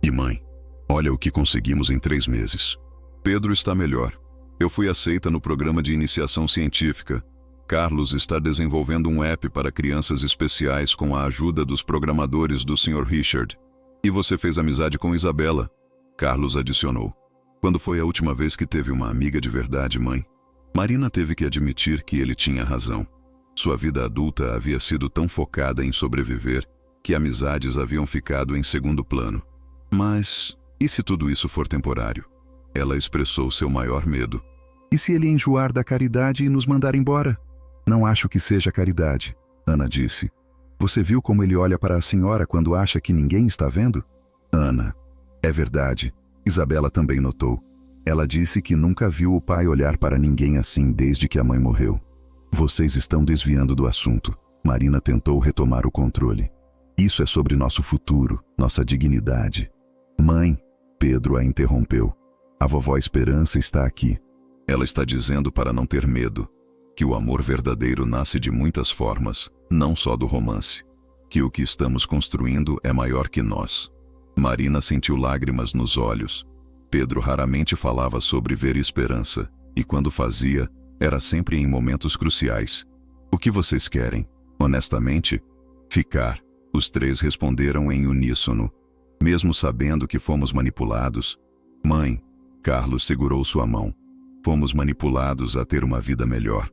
E mãe, olha o que conseguimos em 3 meses. Pedro está melhor. Eu fui aceita no programa de iniciação científica. Carlos está desenvolvendo um app para crianças especiais com a ajuda dos programadores do Sr. Richard. E você fez amizade com Isabela, Carlos adicionou. Quando foi a última vez que teve uma amiga de verdade, mãe? Marina teve que admitir que ele tinha razão. Sua vida adulta havia sido tão focada em sobreviver que amizades haviam ficado em segundo plano. Mas, e se tudo isso for temporário? Ela expressou seu maior medo. E se ele enjoar da caridade e nos mandar embora? Não acho que seja caridade, Ana disse. Você viu como ele olha para a senhora quando acha que ninguém está vendo? Ana, é verdade. Isabela também notou. Ela disse que nunca viu o pai olhar para ninguém assim desde que a mãe morreu. Vocês estão desviando do assunto. Marina tentou retomar o controle. Isso é sobre nosso futuro, nossa dignidade. Mãe, Pedro a interrompeu. A vovó Esperança está aqui. Ela está dizendo para não ter medo. Que o amor verdadeiro nasce de muitas formas, não só do romance. Que o que estamos construindo é maior que nós. Marina sentiu lágrimas nos olhos. Pedro raramente falava sobre ver esperança, e quando fazia, era sempre em momentos cruciais. O que vocês querem? Honestamente? Ficar. Os 3 responderam em uníssono. Mesmo sabendo que fomos manipulados. Mãe, Carlos segurou sua mão. Fomos manipulados a ter uma vida melhor.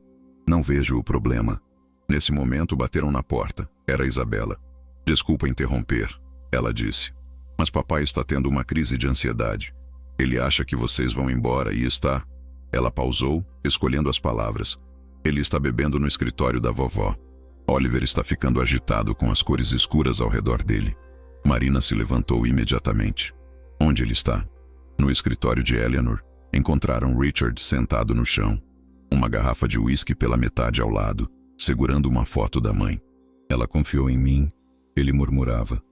Não vejo o problema. Nesse momento bateram na porta. Era Isabela. Desculpa interromper, ela disse. Mas papai está tendo uma crise de ansiedade. Ele acha que vocês vão embora e está... Ela pausou, escolhendo as palavras. Ele está bebendo no escritório da vovó. Oliver está ficando agitado com as cores escuras ao redor dele. Marina se levantou imediatamente. Onde ele está? No escritório de Eleanor. Encontraram Richard sentado no chão. Uma garrafa de uísque pela metade ao lado, segurando uma foto da mãe. Ela confiou em mim, ele murmurava.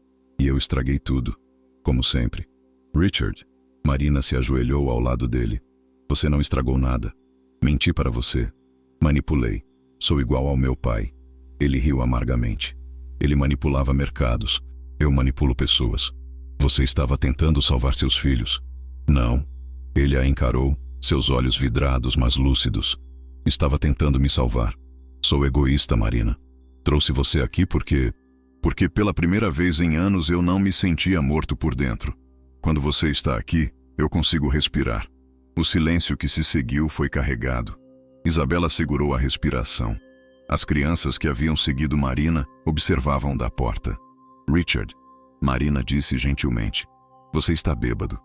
E eu estraguei tudo, como sempre. Richard, Marina se ajoelhou ao lado dele. Você não estragou nada. Menti para você. Manipulei. Sou igual ao meu pai. Ele riu amargamente. Ele manipulava mercados. Eu manipulo pessoas. Você estava tentando salvar seus filhos. Não. Ele a encarou, seus olhos vidrados, mas lúcidos. Estava tentando me salvar. Sou egoísta, Marina. Trouxe você aqui porque pela primeira vez em anos eu não me sentia morto por dentro. Quando você está aqui, eu consigo respirar. O silêncio que se seguiu foi carregado. Isabela segurou a respiração. As crianças que haviam seguido Marina observavam da porta. Richard, Marina disse gentilmente. Você está bêbado.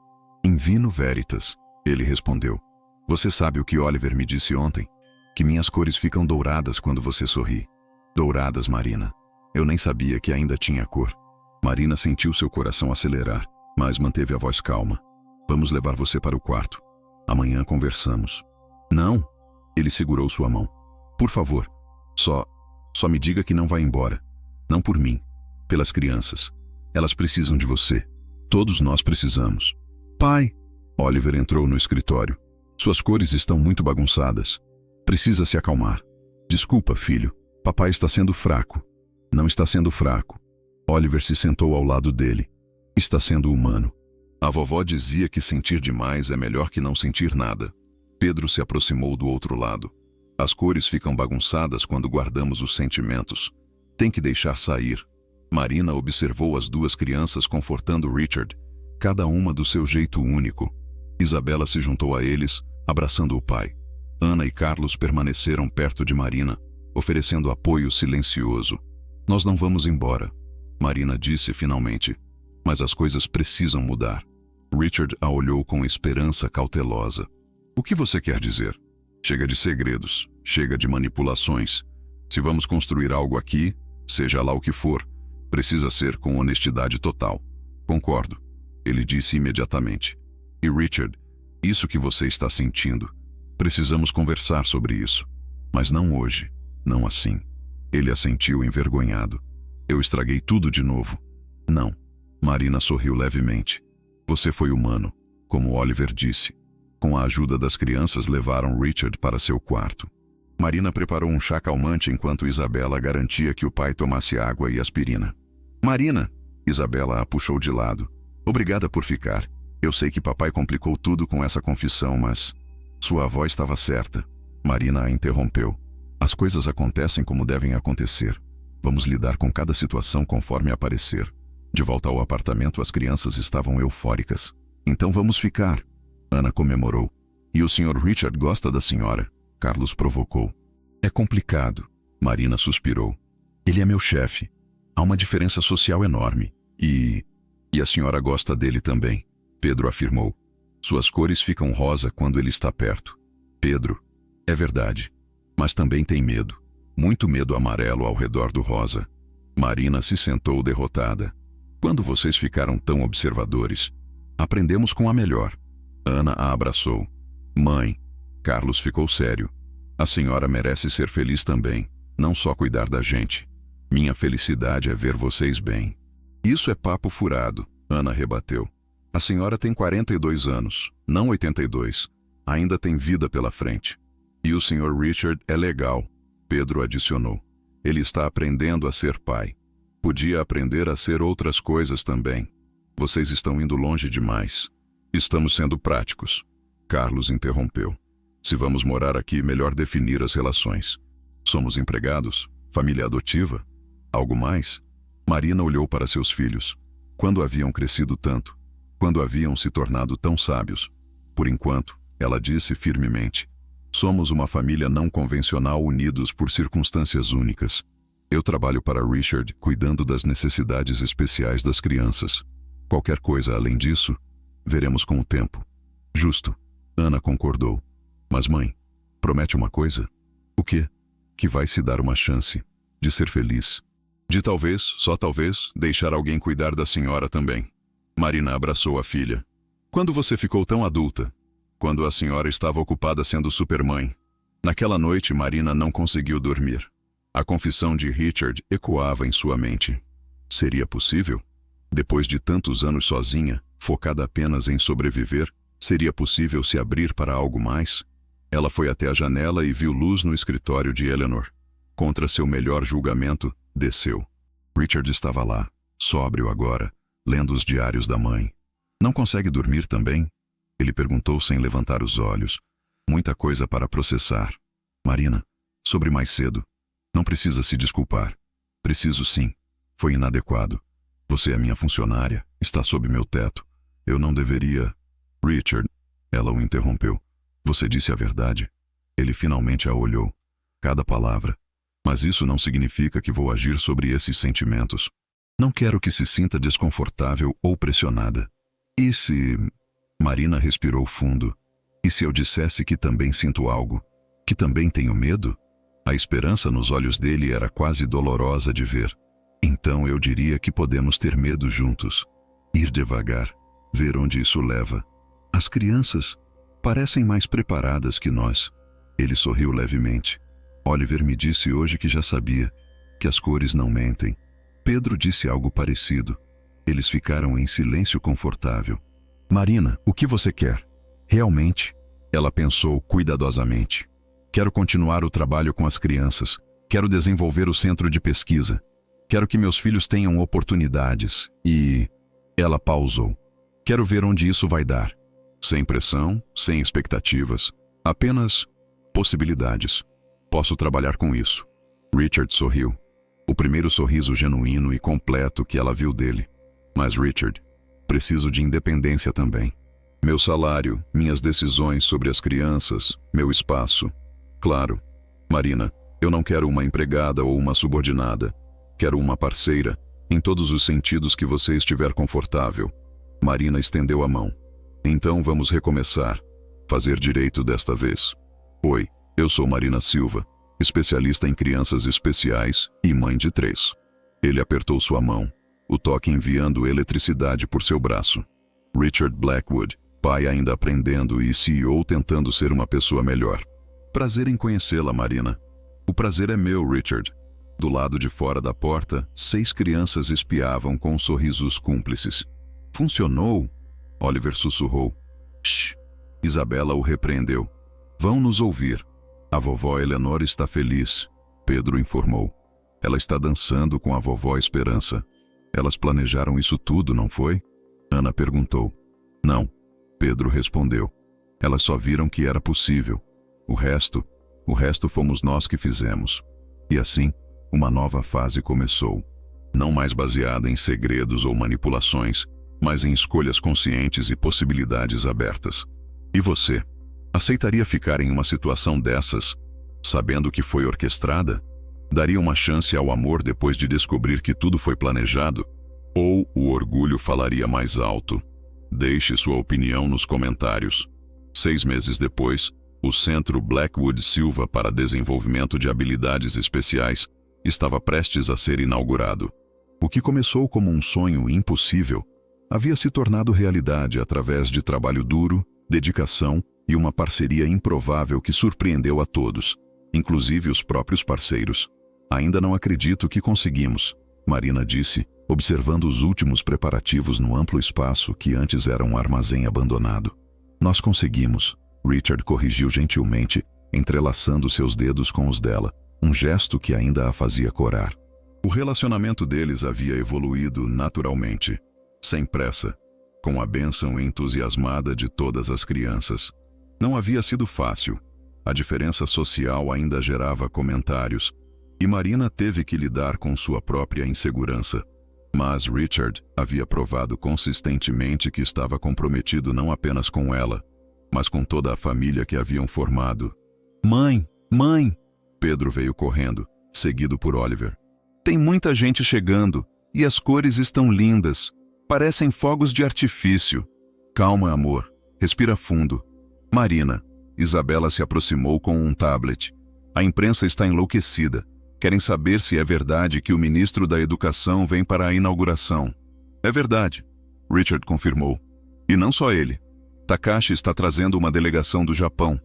In vino veritas, ele respondeu. Você sabe o que Oliver me disse ontem? Que minhas cores ficam douradas quando você sorri. Douradas, Marina. Eu nem sabia que ainda tinha cor. Marina sentiu seu coração acelerar, mas manteve a voz calma. Vamos levar você para o quarto. Amanhã conversamos. Não. Ele segurou sua mão. Por favor, só me diga que não vai embora. Não por mim, pelas crianças. Elas precisam de você. Todos nós precisamos. Pai! Oliver entrou no escritório. Suas cores estão muito bagunçadas. Precisa se acalmar. Desculpa, filho. Papai está sendo fraco. Não está sendo fraco. Oliver se sentou ao lado dele. Está sendo humano. A vovó dizia que sentir demais é melhor que não sentir nada. Pedro se aproximou do outro lado. As cores ficam bagunçadas quando guardamos os sentimentos. Tem que deixar sair. Marina observou as duas crianças confortando Richard, cada uma do seu jeito único. Isabela se juntou a eles, abraçando o pai. Ana e Carlos permaneceram perto de Marina, oferecendo apoio silencioso. Nós não vamos embora, Marina disse finalmente. Mas as coisas precisam mudar. Richard a olhou com esperança cautelosa. O que você quer dizer? Chega de segredos, chega de manipulações. Se vamos construir algo aqui, seja lá o que for, precisa ser com honestidade total. Concordo, ele disse imediatamente. E Richard, isso que você está sentindo, precisamos conversar sobre isso. Mas não hoje, não assim. Ele assentiu envergonhado. Eu estraguei tudo de novo. Não. Marina sorriu levemente. Você foi humano, como Oliver disse. Com a ajuda das crianças, levaram Richard para seu quarto. Marina preparou um chá calmante enquanto Isabela garantia que o pai tomasse água e aspirina. Marina! Isabela a puxou de lado. Obrigada por ficar. Eu sei que papai complicou tudo com essa confissão, mas... Sua avó estava certa. Marina a interrompeu. As coisas acontecem como devem acontecer. Vamos lidar com cada situação conforme aparecer. De volta ao apartamento, as crianças estavam eufóricas. Então vamos ficar. Ana comemorou. E o Sr. Richard gosta da senhora? Carlos provocou. É complicado. Marina suspirou. Ele é meu chefe. Há uma diferença social enorme. E a senhora gosta dele também, Pedro afirmou. Suas cores ficam rosa quando ele está perto. Pedro, é verdade. Mas também tem medo. Muito medo amarelo ao redor do rosa. Marina se sentou derrotada. Quando vocês ficaram tão observadores? Aprendemos com a melhor. Ana a abraçou. Mãe, Carlos ficou sério. A senhora merece ser feliz também, não só cuidar da gente. Minha felicidade é ver vocês bem. Isso é papo furado, Ana rebateu. A senhora tem 42 anos, não 82. Ainda tem vida pela frente. E o Sr. Richard é legal, Pedro adicionou. Ele está aprendendo a ser pai. Podia aprender a ser outras coisas também. Vocês estão indo longe demais. Estamos sendo práticos. Carlos interrompeu. Se vamos morar aqui, melhor definir as relações. Somos empregados? Família adotiva? Algo mais? Marina olhou para seus filhos. Quando haviam crescido tanto? Quando haviam se tornado tão sábios? Por enquanto, ela disse firmemente. Somos uma família não convencional unidos por circunstâncias únicas. Eu trabalho para Richard cuidando das necessidades especiais das crianças. Qualquer coisa além disso, veremos com o tempo. Justo. Ana concordou. Mas mãe, promete uma coisa? O quê? Que vai se dar uma chance de ser feliz. De talvez, só talvez, deixar alguém cuidar da senhora também. Marina abraçou a filha. Quando você ficou tão adulta? Quando a senhora estava ocupada sendo supermãe. Naquela noite, Marina não conseguiu dormir. A confissão de Richard ecoava em sua mente. Seria possível? Depois de tantos anos sozinha, Focada apenas em sobreviver, seria possível se abrir para algo mais? Ela foi até a janela e viu luz no escritório de Eleanor. Contra seu melhor julgamento, desceu. Richard estava lá, sóbrio agora, lendo os diários da mãe. Não consegue dormir também? Ele perguntou sem levantar os olhos. Muita coisa para processar. Marina, sobre mais cedo. Não precisa se desculpar. Preciso sim. Foi inadequado. Você é minha funcionária, está sob meu teto. Eu não deveria... Richard, ela o interrompeu. Você disse a verdade. Ele finalmente a olhou. Cada palavra. Mas isso não significa que vou agir sobre esses sentimentos. Não quero que se sinta desconfortável ou pressionada. E se... Marina respirou fundo. E se eu dissesse que também sinto algo? Que também tenho medo? A esperança nos olhos dele era quase dolorosa de ver. Então eu diria que podemos ter medo juntos. Ir devagar. Ver onde isso leva. As crianças parecem mais preparadas que nós. Ele sorriu levemente. Oliver me disse hoje que já sabia, que as cores não mentem. Pedro disse algo parecido. Eles ficaram em silêncio confortável. Marina, o que você quer? Realmente? Ela pensou cuidadosamente. Quero continuar o trabalho com as crianças. Quero desenvolver o centro de pesquisa. Quero que meus filhos tenham oportunidades. E... Ela pausou. Quero ver onde isso vai dar. Sem pressão, sem expectativas. Apenas possibilidades. Posso trabalhar com isso. Richard sorriu. O primeiro sorriso genuíno e completo que ela viu dele. Mas Richard, preciso de independência também. Meu salário, minhas decisões sobre as crianças, meu espaço. Claro. Marina, eu não quero uma empregada ou uma subordinada. Quero uma parceira, em todos os sentidos que você estiver confortável. Marina estendeu a mão. Então vamos recomeçar. Fazer direito desta vez. Oi, eu sou Marina Silva, especialista em crianças especiais e mãe de 3. Ele apertou sua mão, o toque enviando eletricidade por seu braço. Richard Blackwood, pai ainda aprendendo e CEO tentando ser uma pessoa melhor. Prazer em conhecê-la, Marina. O prazer é meu, Richard. Do lado de fora da porta, 6 crianças espiavam com sorrisos cúmplices. Funcionou? Oliver sussurrou. Shh! Isabela o repreendeu. Vão nos ouvir. A vovó Eleanor está feliz, Pedro informou. Ela está dançando com a vovó Esperança. Elas planejaram isso tudo, não foi? Ana perguntou. Não, Pedro respondeu. Elas só viram que era possível. O resto fomos nós que fizemos. E assim, uma nova fase começou. Não mais baseada em segredos ou manipulações, mas em escolhas conscientes e possibilidades abertas. E você? Aceitaria ficar em uma situação dessas, sabendo que foi orquestrada? Daria uma chance ao amor depois de descobrir que tudo foi planejado? Ou o orgulho falaria mais alto? Deixe sua opinião nos comentários. 6 meses depois, o Centro Blackwood Silva para Desenvolvimento de Habilidades Especiais estava prestes a ser inaugurado. O que começou como um sonho impossível havia se tornado realidade através de trabalho duro, dedicação e uma parceria improvável que surpreendeu a todos, inclusive os próprios parceiros. Ainda não acredito que conseguimos, Marina disse, observando os últimos preparativos no amplo espaço que antes era um armazém abandonado. Nós conseguimos, Richard corrigiu gentilmente, entrelaçando seus dedos com os dela, um gesto que ainda a fazia corar. O relacionamento deles havia evoluído naturalmente, sem pressa, com a bênção entusiasmada de todas as crianças. Não havia sido fácil. A diferença social ainda gerava comentários, e Marina teve que lidar com sua própria insegurança. Mas Richard havia provado consistentemente que estava comprometido não apenas com ela, mas com toda a família que haviam formado. Mãe! Mãe! Pedro veio correndo, seguido por Oliver. Tem muita gente chegando, e as cores estão lindas. Parecem fogos de artifício. Calma, amor. Respira fundo. Marina. Isabela se aproximou com um tablet. A imprensa está enlouquecida. Querem saber se é verdade que o ministro da Educação vem para a inauguração. É verdade, Richard confirmou. E não só ele. Takashi está trazendo uma delegação do Japão.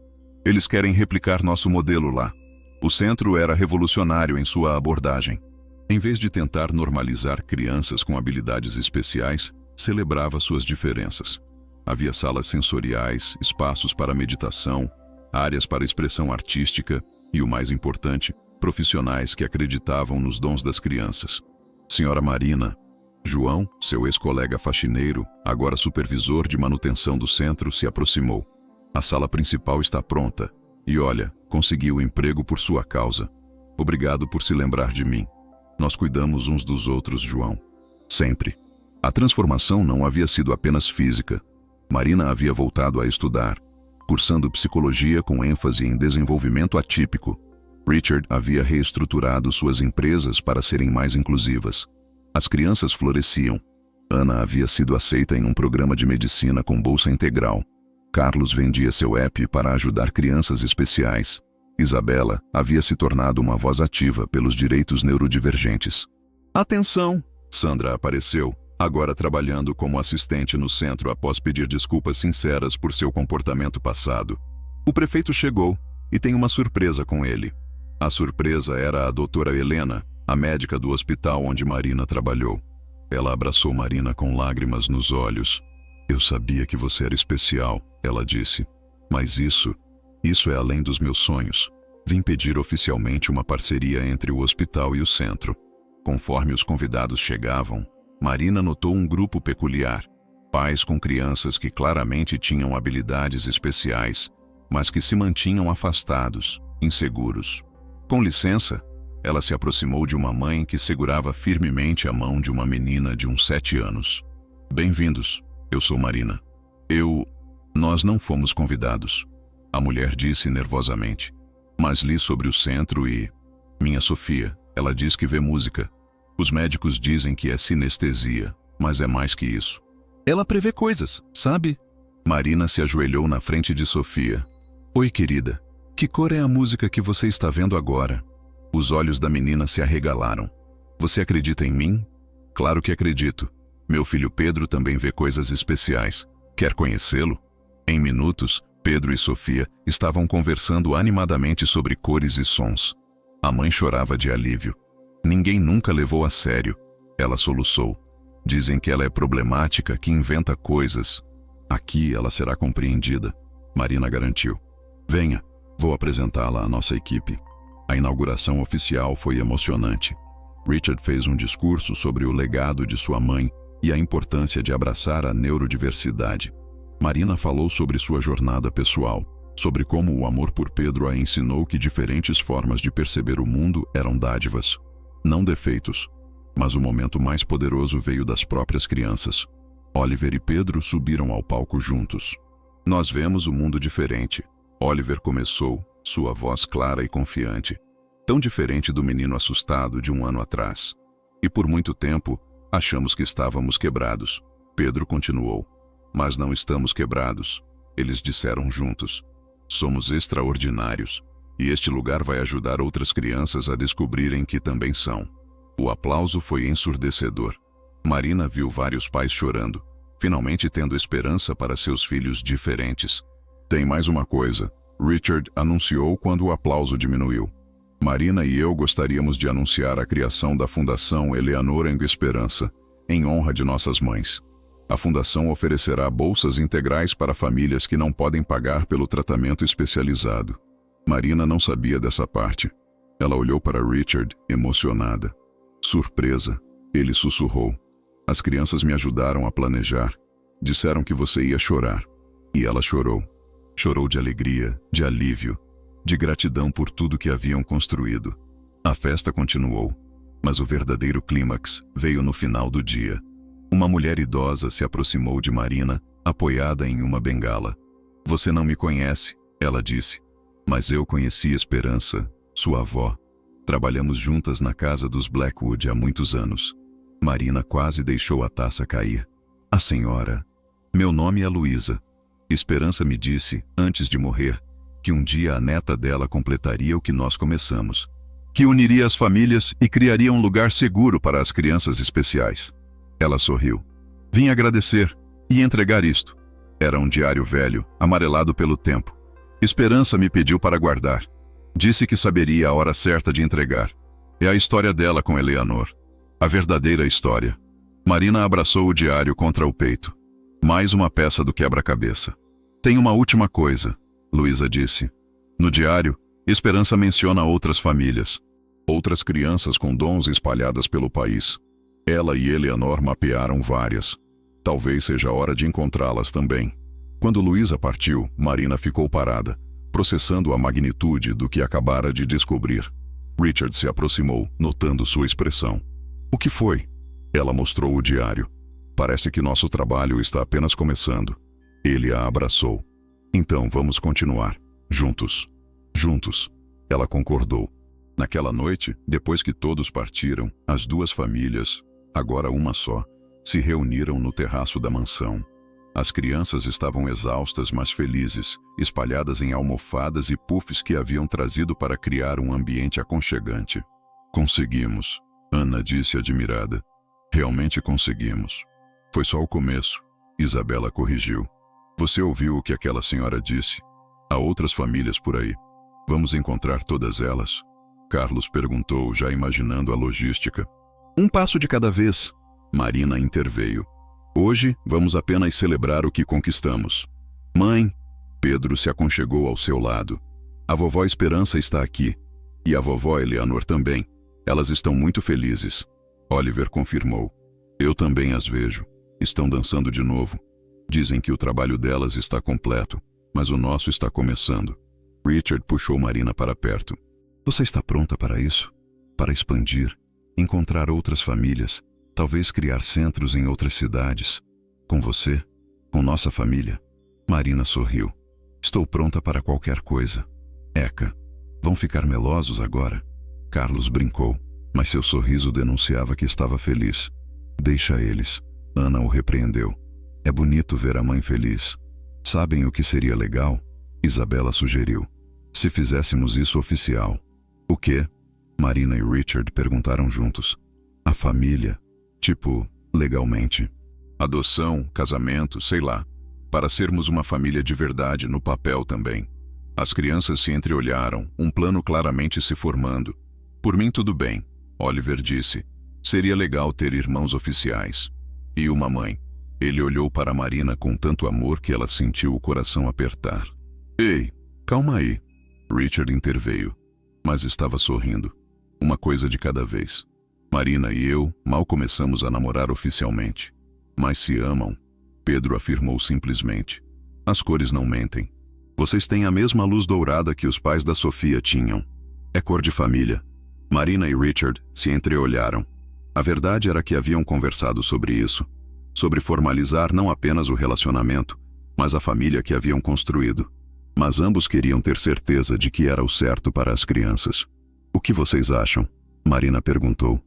Eles querem replicar nosso modelo lá. O centro era revolucionário em sua abordagem. Em vez de tentar normalizar crianças com habilidades especiais, celebrava suas diferenças. Havia salas sensoriais, espaços para meditação, áreas para expressão artística e, o mais importante, profissionais que acreditavam nos dons das crianças. Senhora Marina, João, seu ex-colega faxineiro, agora supervisor de manutenção do centro, se aproximou. A sala principal está pronta. E olha, consegui o emprego por sua causa. Obrigado por se lembrar de mim. Nós cuidamos uns dos outros, João. Sempre. A transformação não havia sido apenas física. Marina havia voltado a estudar, cursando psicologia com ênfase em desenvolvimento atípico. Richard havia reestruturado suas empresas para serem mais inclusivas. As crianças floresciam. Ana havia sido aceita em um programa de medicina com bolsa integral. Carlos vendia seu app para ajudar crianças especiais. Isabela havia se tornado uma voz ativa pelos direitos neurodivergentes. Atenção! Sandra apareceu, agora trabalhando como assistente no centro após pedir desculpas sinceras por seu comportamento passado. O prefeito chegou e tem uma surpresa com ele. A surpresa era a doutora Helena, a médica do hospital onde Marina trabalhou. Ela abraçou Marina com lágrimas nos olhos. Eu sabia que você era especial, ela disse. Mas isso é além dos meus sonhos. Vim pedir oficialmente uma parceria entre o hospital e o centro. Conforme os convidados chegavam, Marina notou um grupo peculiar. Pais com crianças que claramente tinham habilidades especiais, mas que se mantinham afastados, inseguros. Com licença, ela se aproximou de uma mãe que segurava firmemente a mão de uma menina de uns 7 anos. Bem-vindos, eu sou Marina. Nós não fomos convidados, a mulher disse nervosamente. Mas li sobre o centro e... Minha Sofia, ela diz que vê música. Os médicos dizem que é sinestesia, mas é mais que isso. Ela prevê coisas, sabe? Marina se ajoelhou na frente de Sofia. Oi, querida. Que cor é a música que você está vendo agora? Os olhos da menina se arregalaram. Você acredita em mim? Claro que acredito. Meu filho Pedro também vê coisas especiais. Quer conhecê-lo? Em minutos, Pedro e Sofia estavam conversando animadamente sobre cores e sons. A mãe chorava de alívio. Ninguém nunca levou a sério. Ela soluçou. Dizem que ela é problemática, que inventa coisas. Aqui ela será compreendida, Marina garantiu. Venha, vou apresentá-la à nossa equipe. A inauguração oficial foi emocionante. Richard fez um discurso sobre o legado de sua mãe e a importância de abraçar a neurodiversidade. Marina falou sobre sua jornada pessoal, sobre como o amor por Pedro a ensinou que diferentes formas de perceber o mundo eram dádivas, não defeitos. Mas o momento mais poderoso veio das próprias crianças. Oliver e Pedro subiram ao palco juntos. Nós vemos o mundo diferente. Oliver começou, sua voz clara e confiante, tão diferente do menino assustado de um ano atrás. E por muito tempo, achamos que estávamos quebrados. Pedro continuou. Mas não estamos quebrados, eles disseram juntos. Somos extraordinários, e este lugar vai ajudar outras crianças a descobrirem que também são. O aplauso foi ensurdecedor. Marina viu vários pais chorando, finalmente tendo esperança para seus filhos diferentes. Tem mais uma coisa, Richard anunciou quando o aplauso diminuiu. Marina e eu gostaríamos de anunciar a criação da Fundação Eleanor Eng Esperança, em honra de nossas mães. A fundação oferecerá bolsas integrais para famílias que não podem pagar pelo tratamento especializado. Marina não sabia dessa parte. Ela olhou para Richard, emocionada. Surpresa, ele sussurrou. As crianças me ajudaram a planejar. Disseram que você ia chorar. E ela chorou. Chorou de alegria, de alívio, de gratidão por tudo que haviam construído. A festa continuou, mas o verdadeiro clímax veio no final do dia. Uma mulher idosa se aproximou de Marina, apoiada em uma bengala. Você não me conhece, ela disse. Mas eu conheci Esperança, sua avó. Trabalhamos juntas na casa dos Blackwood há muitos anos. Marina quase deixou a taça cair. A senhora... Meu nome é Luísa. Esperança me disse, antes de morrer, que um dia a neta dela completaria o que nós começamos. Que uniria as famílias e criaria um lugar seguro para as crianças especiais. Ela sorriu. Vim agradecer e entregar isto. Era um diário velho, amarelado pelo tempo. Esperança me pediu para guardar. Disse que saberia a hora certa de entregar. É a história dela com Eleanor. A verdadeira história. Marina abraçou o diário contra o peito. Mais uma peça do quebra-cabeça. Tem uma última coisa, Luísa disse. No diário, Esperança menciona outras famílias. Outras crianças com dons espalhadas pelo país. Ela e Eleanor mapearam várias. Talvez seja a hora de encontrá-las também. Quando Luísa partiu, Marina ficou parada, processando a magnitude do que acabara de descobrir. Richard se aproximou, notando sua expressão. O que foi? Ela mostrou o diário. Parece que nosso trabalho está apenas começando. Ele a abraçou. Então vamos continuar. Juntos. Juntos. Ela concordou. Naquela noite, depois que todos partiram, as duas famílias, agora uma só, se reuniram no terraço da mansão. As crianças estavam exaustas, mas felizes, espalhadas em almofadas e puffs que haviam trazido para criar um ambiente aconchegante. Conseguimos, Ana disse admirada. Realmente conseguimos. Foi só o começo, Isabela corrigiu. Você ouviu o que aquela senhora disse? Há outras famílias por aí. Vamos encontrar todas elas? Carlos perguntou, já imaginando a logística. Um passo de cada vez, Marina interveio. Hoje, vamos apenas celebrar o que conquistamos. Mãe, Pedro se aconchegou ao seu lado. A vovó Esperança está aqui. E a vovó Eleanor também. Elas estão muito felizes. Oliver confirmou. Eu também as vejo. Estão dançando de novo. Dizem que o trabalho delas está completo, mas o nosso está começando. Richard puxou Marina para perto. Você está pronta para isso? Para expandir, encontrar outras famílias, talvez criar centros em outras cidades? Com você? Com nossa família? Marina sorriu. Estou pronta para qualquer coisa. Eca, vão ficar melosos agora? Carlos brincou, mas seu sorriso denunciava que estava feliz. Deixa eles. Ana o repreendeu. É bonito ver a mãe feliz. Sabem o que seria legal? Isabela sugeriu. Se fizéssemos isso oficial. O quê? Marina e Richard perguntaram juntos. A família. Tipo, legalmente. Adoção, casamento, sei lá. Para sermos uma família de verdade no papel também. As crianças se entreolharam, um plano claramente se formando. Por mim tudo bem, Oliver disse. Seria legal ter irmãos oficiais. E uma mãe. Ele olhou para Marina com tanto amor que ela sentiu o coração apertar. Ei, calma aí. Richard interveio, mas estava sorrindo. Uma coisa de cada vez. Marina e eu mal começamos a namorar oficialmente. Mas se amam, Pedro afirmou simplesmente. As cores não mentem. Vocês têm a mesma luz dourada que os pais da Sofia tinham. É cor de família. Marina e Richard se entreolharam. A verdade era que haviam conversado sobre isso. Sobre formalizar não apenas o relacionamento, mas a família que haviam construído. Mas ambos queriam ter certeza de que era o certo para as crianças. O que vocês acham? Marina perguntou.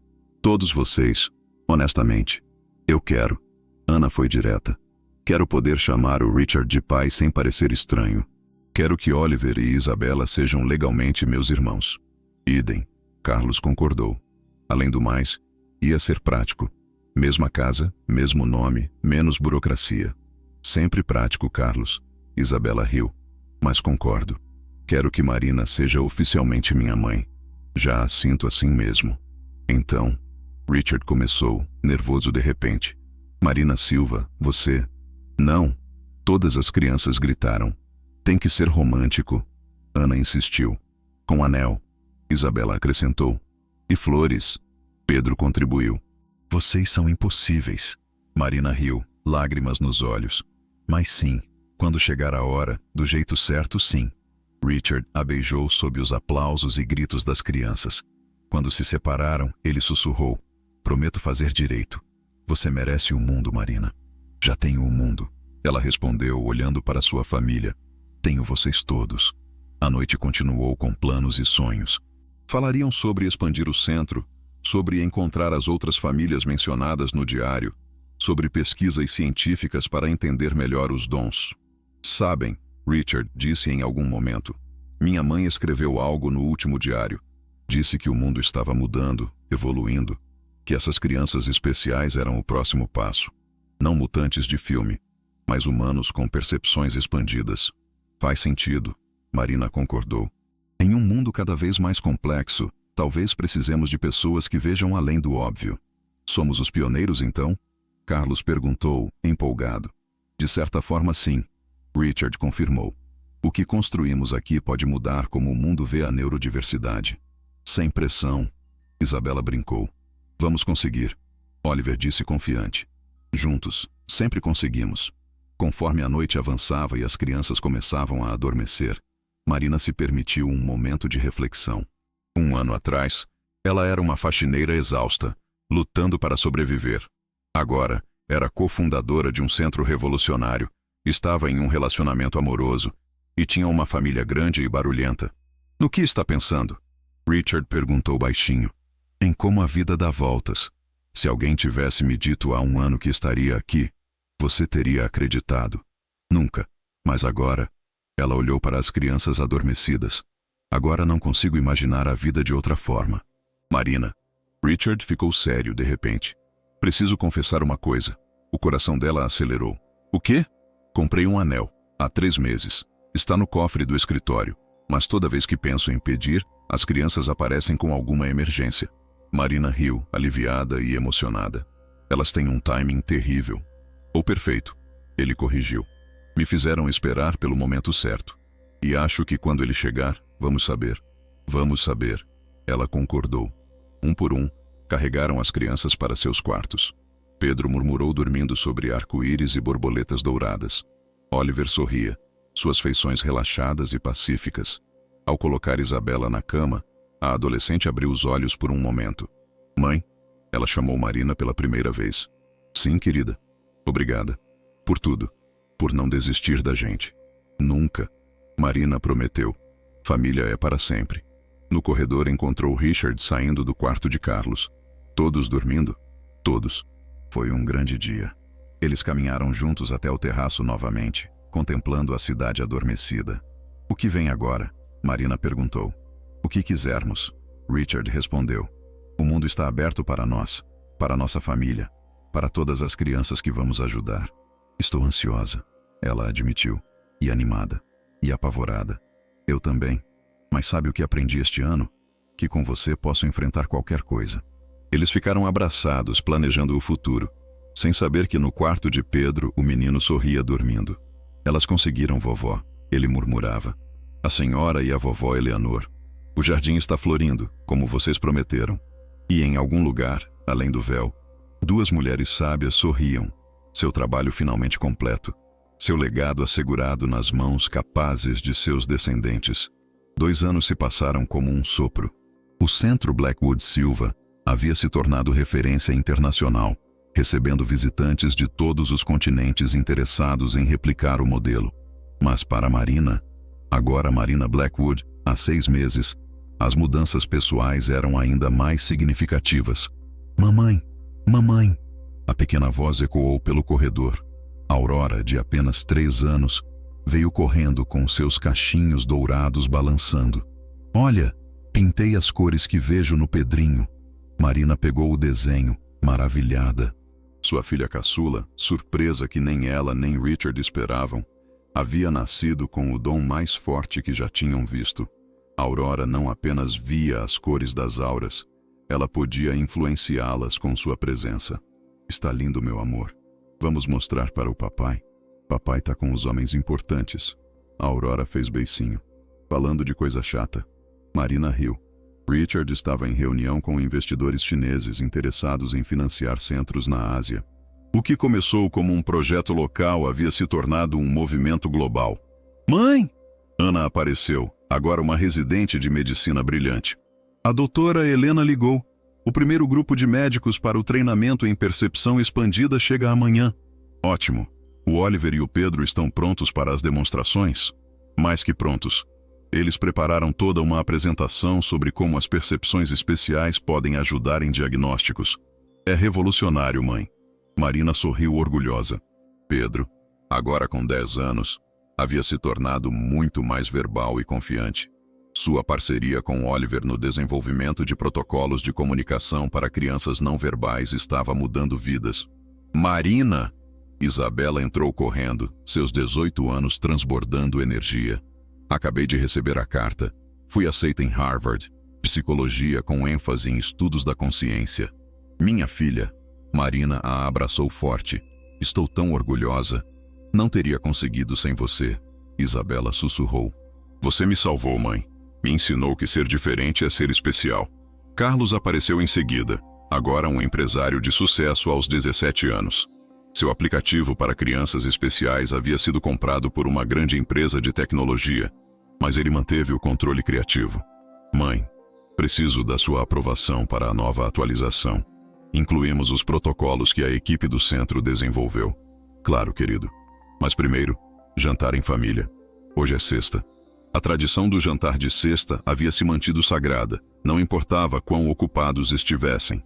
Todos vocês, honestamente. Eu quero. Ana foi direta. Quero poder chamar o Richard de pai sem parecer estranho. Quero que Oliver e Isabela sejam legalmente meus irmãos. Idem. Carlos concordou. Além do mais, ia ser prático. Mesma casa, mesmo nome, menos burocracia. Sempre prático, Carlos. Isabela riu. Mas concordo. Quero que Marina seja oficialmente minha mãe. Já a sinto assim mesmo. Então, Richard começou, nervoso de repente. Marina Silva, você... Não. Todas as crianças gritaram. Tem que ser romântico. Ana insistiu. Com anel. Isabela acrescentou. E flores. Pedro contribuiu. Vocês são impossíveis. Marina riu, lágrimas nos olhos. Mas sim, quando chegar a hora, do jeito certo, sim. Richard a beijou sob os aplausos e gritos das crianças. Quando se separaram, ele sussurrou. Prometo fazer direito. Você merece o mundo, Marina. Já tenho o mundo. Ela respondeu, olhando para sua família. Tenho vocês todos. A noite continuou com planos e sonhos. Falariam sobre expandir o centro, sobre encontrar as outras famílias mencionadas no diário, sobre pesquisas científicas para entender melhor os dons. Sabem, Richard disse em algum momento, minha mãe escreveu algo no último diário. Disse que o mundo estava mudando, evoluindo, que essas crianças especiais eram o próximo passo. Não mutantes de filme, mas humanos com percepções expandidas. Faz sentido, Marina concordou. Em um mundo cada vez mais complexo, talvez precisemos de pessoas que vejam além do óbvio. Somos os pioneiros, então? Carlos perguntou, empolgado. De certa forma, sim. Richard confirmou. O que construímos aqui pode mudar como o mundo vê a neurodiversidade. Sem pressão, Isabela brincou. Vamos conseguir, Oliver disse confiante. Juntos, sempre conseguimos. Conforme a noite avançava e as crianças começavam a adormecer, Marina se permitiu um momento de reflexão. 1 ano atrás, ela era uma faxineira exausta, lutando para sobreviver. Agora, era cofundadora de um centro revolucionário, estava em um relacionamento amoroso e tinha uma família grande e barulhenta. No que está pensando? Richard perguntou baixinho. Em como a vida dá voltas. Se alguém tivesse me dito há 1 ano que estaria aqui, você teria acreditado. Nunca. Mas agora, ela olhou para as crianças adormecidas. Agora não consigo imaginar a vida de outra forma. Marina. Richard ficou sério de repente. Preciso confessar uma coisa. O coração dela acelerou. O quê? Comprei um anel. Há 3 meses. Está no cofre do escritório. Mas toda vez que penso em pedir, as crianças aparecem com alguma emergência. Marina riu, aliviada e emocionada. Elas têm um timing terrível. Ou perfeito. Ele corrigiu. Me fizeram esperar pelo momento certo. E acho que quando ele chegar, vamos saber. Vamos saber. Ela concordou. 1 por 1, carregaram as crianças para seus quartos. Pedro murmurou dormindo sobre arco-íris e borboletas douradas. Oliver sorria, suas feições relaxadas e pacíficas. Ao colocar Isabela na cama, a adolescente abriu os olhos por um momento. Mãe, ela chamou Marina pela primeira vez. Sim, querida. Obrigada. Por tudo. Por não desistir da gente. Nunca. Marina prometeu. Família é para sempre. No corredor encontrou Richard saindo do quarto de Carlos. Todos dormindo? Todos. Foi um grande dia. Eles caminharam juntos até o terraço novamente, contemplando a cidade adormecida. O que vem agora? Marina perguntou. O que quisermos, Richard respondeu. O mundo está aberto para nós, para nossa família, para todas as crianças que vamos ajudar. Estou ansiosa, ela admitiu, e animada, e apavorada. Eu também. Mas sabe o que aprendi este ano? Que com você posso enfrentar qualquer coisa. Eles ficaram abraçados, planejando o futuro, sem saber que no quarto de Pedro o menino sorria dormindo. Elas conseguiram, vovó, ele murmurava. A senhora e a vovó Eleanor. O jardim está florindo, como vocês prometeram. E em algum lugar, além do véu, 2 mulheres sábias sorriam, seu trabalho finalmente completo, seu legado assegurado nas mãos capazes de seus descendentes. 2 anos se passaram como um sopro. O Centro Blackwood Silva havia se tornado referência internacional, recebendo visitantes de todos os continentes interessados em replicar o modelo. Mas para Marina, agora Marina Blackwood, há 6 meses, as mudanças pessoais eram ainda mais significativas. Mamãe, mamãe, a pequena voz ecoou pelo corredor. Aurora, de apenas 3 anos, veio correndo com seus cachinhos dourados balançando. Olha, pintei as cores que vejo no Pedrinho. Marina pegou o desenho, maravilhada. Sua filha caçula, surpresa que nem ela nem Richard esperavam, havia nascido com o dom mais forte que já tinham visto. Aurora não apenas via as cores das auras, ela podia influenciá-las com sua presença. Está lindo, meu amor. Vamos mostrar para o papai. Papai tá com os homens importantes. A Aurora fez beicinho. Falando de coisa chata. Marina riu. Richard estava em reunião com investidores chineses interessados em financiar centros na Ásia. O que começou como um projeto local havia se tornado um movimento global. Mãe! Ana apareceu, agora uma residente de medicina brilhante. A doutora Helena ligou. O primeiro grupo de médicos para o treinamento em percepção expandida chega amanhã. Ótimo. O Oliver e o Pedro estão prontos para as demonstrações? Mais que prontos. Eles prepararam toda uma apresentação sobre como as percepções especiais podem ajudar em diagnósticos. É revolucionário, mãe. Marina sorriu orgulhosa. Pedro, agora com 10 anos, havia se tornado muito mais verbal e confiante. Sua parceria com Oliver no desenvolvimento de protocolos de comunicação para crianças não verbais estava mudando vidas. Marina! Isabela entrou correndo, seus 18 anos transbordando energia. Acabei de receber a carta. Fui aceita em Harvard. Psicologia com ênfase em estudos da consciência. Minha filha, Marina a abraçou forte. Estou tão orgulhosa. Não teria conseguido sem você. Isabela sussurrou. Você me salvou, mãe. Me ensinou que ser diferente é ser especial. Carlos apareceu em seguida, agora um empresário de sucesso aos 17 anos. Seu aplicativo para crianças especiais havia sido comprado por uma grande empresa de tecnologia, mas ele manteve o controle criativo. Mãe, preciso da sua aprovação para a nova atualização. Incluímos os protocolos que a equipe do centro desenvolveu. Claro, querido. Mas primeiro, jantar em família. Hoje é sexta. A tradição do jantar de sexta havia se mantido sagrada, não importava quão ocupados estivessem.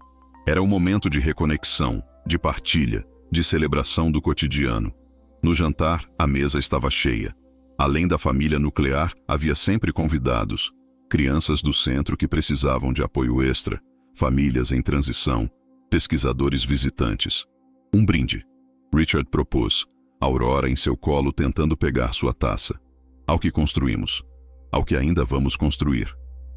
Era o momento de reconexão, de partilha, de celebração do cotidiano. No jantar, a mesa estava cheia. Além da família nuclear, havia sempre convidados. Crianças do centro que precisavam de apoio extra, famílias em transição, pesquisadores visitantes. Um brinde. Richard propôs, Aurora em seu colo tentando pegar sua taça. Ao que construímos, ao que ainda vamos construir.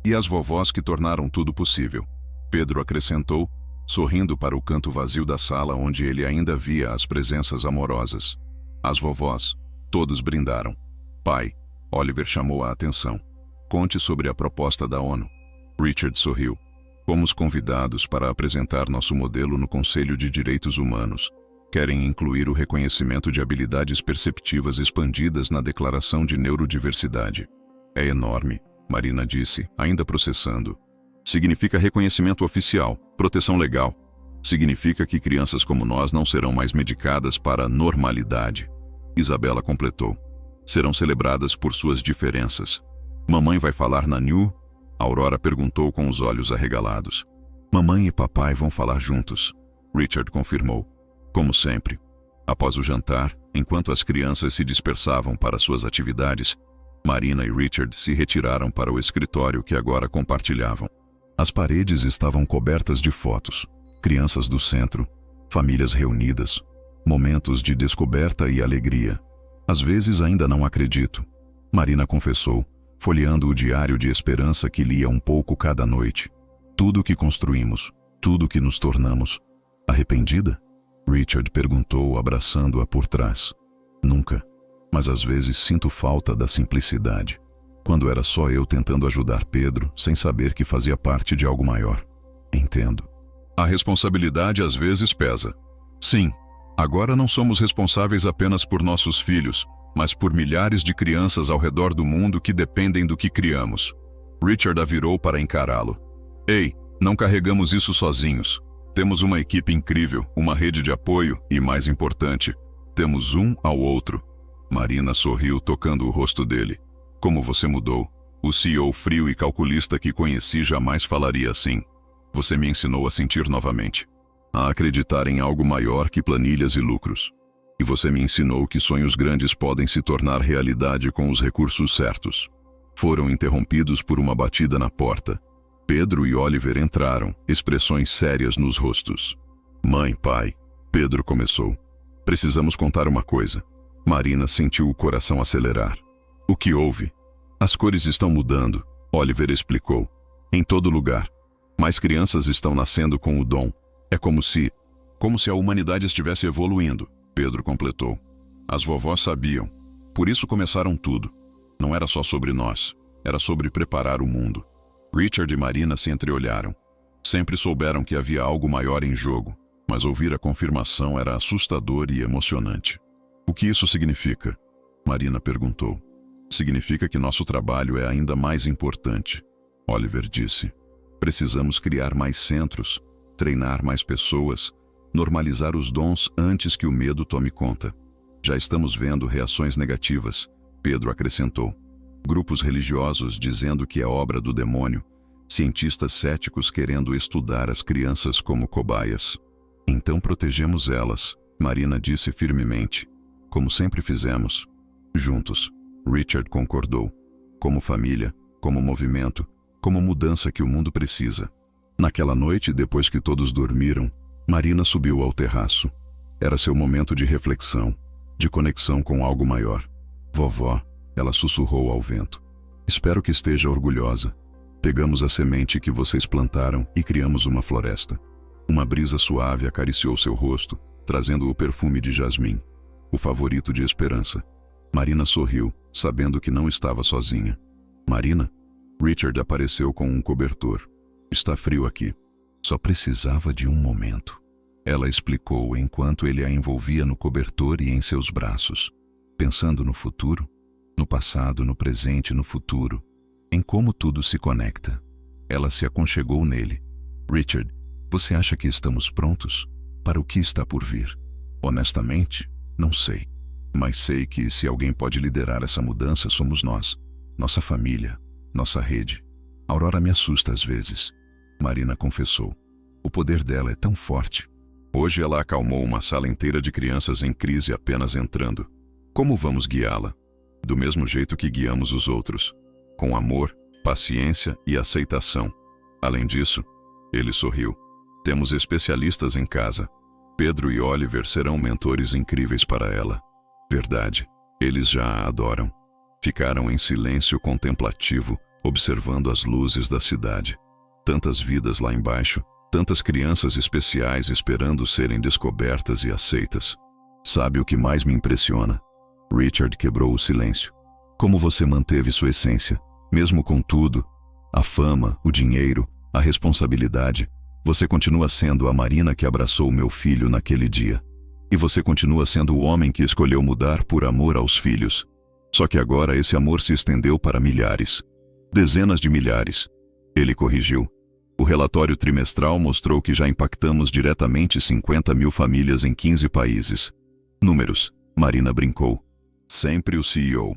E as vovós que tornaram tudo possível. Pedro acrescentou, sorrindo para o canto vazio da sala onde ele ainda via as presenças amorosas. As vovós, todos brindaram. Pai, Oliver chamou a atenção. Conte sobre a proposta da ONU. Richard sorriu. Fomos convidados para apresentar nosso modelo no Conselho de Direitos Humanos. Querem incluir o reconhecimento de habilidades perceptivas expandidas na Declaração de Neurodiversidade. É enorme, Marina disse, ainda processando. Significa reconhecimento oficial, proteção legal. Significa que crianças como nós não serão mais medicadas para normalidade. Isabela completou. Serão celebradas por suas diferenças. Mamãe vai falar na NU? Aurora perguntou com os olhos arregalados. Mamãe e papai vão falar juntos. Richard confirmou. Como sempre. Após o jantar, enquanto as crianças se dispersavam para suas atividades, Marina e Richard se retiraram para o escritório que agora compartilhavam. As paredes estavam cobertas de fotos, crianças do centro, famílias reunidas, momentos de descoberta e alegria. Às vezes ainda não acredito, Marina confessou, folheando o diário de esperança que lia um pouco cada noite. Tudo o que construímos, tudo o que nos tornamos. Arrependida? Richard perguntou, abraçando-a por trás. Nunca, mas às vezes sinto falta da simplicidade. Quando era só eu tentando ajudar Pedro, sem saber que fazia parte de algo maior. Entendo. A responsabilidade às vezes pesa. Sim, agora não somos responsáveis apenas por nossos filhos, mas por milhares de crianças ao redor do mundo que dependem do que criamos. Richard a virou para encará-lo. Ei, não carregamos isso sozinhos. Temos uma equipe incrível, uma rede de apoio e, mais importante, temos um ao outro. Marina sorriu tocando o rosto dele. Como você mudou. O CEO frio e calculista que conheci jamais falaria assim. Você me ensinou a sentir novamente. A acreditar em algo maior que planilhas e lucros. E você me ensinou que sonhos grandes podem se tornar realidade com os recursos certos. Foram interrompidos por uma batida na porta. Pedro e Oliver entraram, expressões sérias nos rostos. Mãe, pai, Pedro começou. Precisamos contar uma coisa. Marina sentiu o coração acelerar. O que houve? As cores estão mudando, Oliver explicou. Em todo lugar. Mais crianças estão nascendo com o dom. É como se a humanidade estivesse evoluindo, Pedro completou. As vovós sabiam. Por isso começaram tudo. Não era só sobre nós. Era sobre preparar o mundo. Richard e Marina se entreolharam. Sempre souberam que havia algo maior em jogo, mas ouvir a confirmação era assustador e emocionante. O que isso significa? Marina perguntou. Significa que nosso trabalho é ainda mais importante, Oliver disse. Precisamos criar mais centros, treinar mais pessoas, normalizar os dons antes que o medo tome conta. Já estamos vendo reações negativas, Pedro acrescentou. Grupos religiosos dizendo que é obra do demônio, cientistas céticos querendo estudar as crianças como cobaias. Então protegemos elas, Marina disse firmemente, como sempre fizemos. Juntos, Richard concordou. Como família, como movimento, como mudança que o mundo precisa. Naquela noite, depois que todos dormiram, Marina subiu ao terraço. Era seu momento de reflexão, de conexão com algo maior. Vovó, ela sussurrou ao vento. Espero que esteja orgulhosa. Pegamos a semente que vocês plantaram e criamos uma floresta. Uma brisa suave acariciou seu rosto, trazendo o perfume de jasmim, o favorito de Esperança. Marina sorriu, sabendo que não estava sozinha. Marina? Richard apareceu com um cobertor. Está frio aqui. Só precisava de um momento. Ela explicou enquanto ele a envolvia no cobertor e em seus braços. Pensando no futuro, no passado, no presente e no futuro, em como tudo se conecta. Ela se aconchegou nele. Richard, você acha que estamos prontos para o que está por vir? Honestamente, não sei. Mas sei que se alguém pode liderar essa mudança somos nós. Nossa família, nossa rede. Aurora me assusta às vezes. Marina confessou. O poder dela é tão forte. Hoje ela acalmou uma sala inteira de crianças em crise apenas entrando. Como vamos guiá-la? Do mesmo jeito que guiamos os outros. Com amor, paciência e aceitação. Além disso, ele sorriu. Temos especialistas em casa. Pedro e Oliver serão mentores incríveis para ela. Verdade, eles já a adoram. Ficaram em silêncio contemplativo, observando as luzes da cidade. Tantas vidas lá embaixo, tantas crianças especiais esperando serem descobertas e aceitas. Sabe o que mais me impressiona? Richard quebrou o silêncio. Como você manteve sua essência, mesmo com tudo, a fama, o dinheiro, a responsabilidade. Você continua sendo a Marina que abraçou meu filho naquele dia. E você continua sendo o homem que escolheu mudar por amor aos filhos. Só que agora esse amor se estendeu para milhares. Dezenas de milhares. Ele corrigiu. O relatório trimestral mostrou que já impactamos diretamente 50 mil famílias em 15 países. Números, Marina brincou. Sempre o CEO.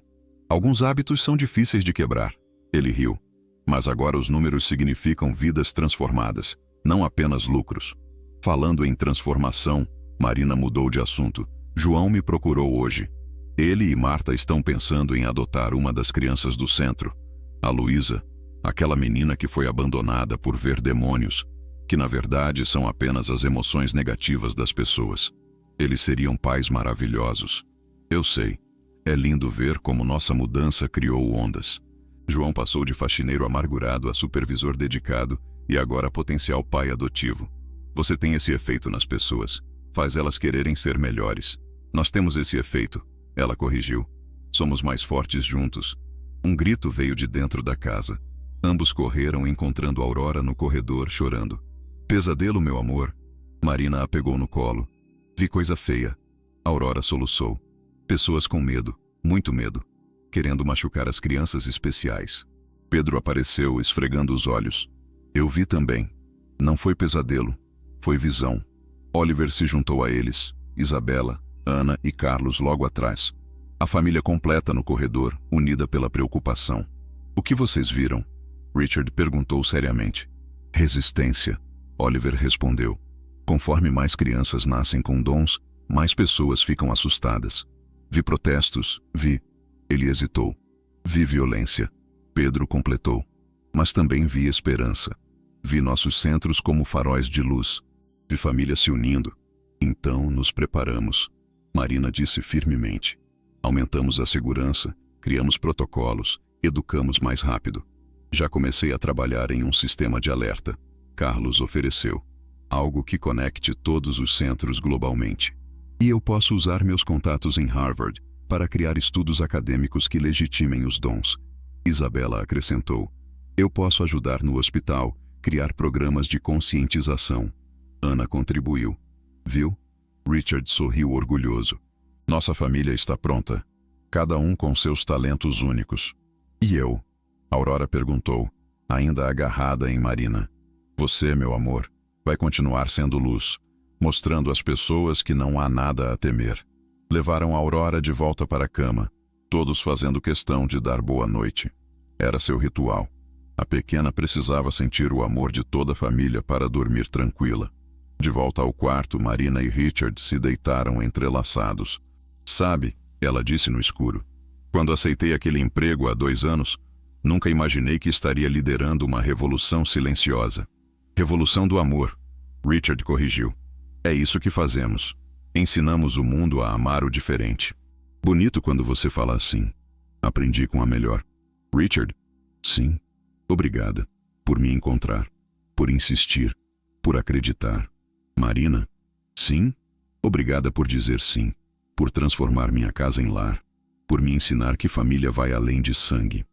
Alguns hábitos são difíceis de quebrar. Ele riu. Mas agora os números significam vidas transformadas, não apenas lucros. Falando em transformação, Marina mudou de assunto. João me procurou hoje. Ele e Marta estão pensando em adotar uma das crianças do centro. A Luísa, aquela menina que foi abandonada por ver demônios, que na verdade são apenas as emoções negativas das pessoas. Eles seriam pais maravilhosos. Eu sei. É lindo ver como nossa mudança criou ondas. João passou de faxineiro amargurado a supervisor dedicado e agora potencial pai adotivo. Você tem esse efeito nas pessoas. Faz elas quererem ser melhores. Nós temos esse efeito. Ela corrigiu. Somos mais fortes juntos. Um grito veio de dentro da casa. Ambos correram encontrando Aurora no corredor chorando. Pesadelo, meu amor. Marina a pegou no colo. Vi coisa feia. Aurora soluçou. Pessoas com medo, muito medo, querendo machucar as crianças especiais. Pedro apareceu esfregando os olhos. Eu vi também. Não foi pesadelo, foi visão. Oliver se juntou a eles, Isabela, Ana e Carlos logo atrás. A família completa no corredor, unida pela preocupação. O que vocês viram? Richard perguntou seriamente. Resistência, Oliver respondeu. Conforme mais crianças nascem com dons, mais pessoas ficam assustadas. Vi protestos, vi. Ele hesitou. Vi violência. Pedro completou. Mas também vi esperança. Vi nossos centros como faróis de luz. Vi famílias se unindo. Então nos preparamos. Marina disse firmemente. Aumentamos a segurança, criamos protocolos, educamos mais rápido. Já comecei a trabalhar em um sistema de alerta. Carlos ofereceu. Algo que conecte todos os centros globalmente. E eu posso usar meus contatos em Harvard para criar estudos acadêmicos que legitimem os dons. Isabela acrescentou. Eu posso ajudar no hospital, criar programas de conscientização. Ana contribuiu. Viu? Richard sorriu orgulhoso. Nossa família está pronta. Cada um com seus talentos únicos. E eu? Aurora perguntou, ainda agarrada em Marina. Você, meu amor, vai continuar sendo luz, mostrando às pessoas que não há nada a temer. Levaram Aurora de volta para a cama, todos fazendo questão de dar boa noite. Era seu ritual. A pequena precisava sentir o amor de toda a família para dormir tranquila. De volta ao quarto, Marina e Richard se deitaram entrelaçados. Sabe, ela disse no escuro, quando aceitei aquele emprego há 2 anos, nunca imaginei que estaria liderando uma revolução silenciosa. Revolução do amor. Richard corrigiu. É isso que fazemos. Ensinamos o mundo a amar o diferente. Bonito quando você fala assim. Aprendi com a melhor. Richard? Sim. Obrigada. Por me encontrar. Por insistir. Por acreditar. Marina? Sim? Obrigada por dizer sim, por transformar minha casa em lar, por me ensinar que família vai além de sangue.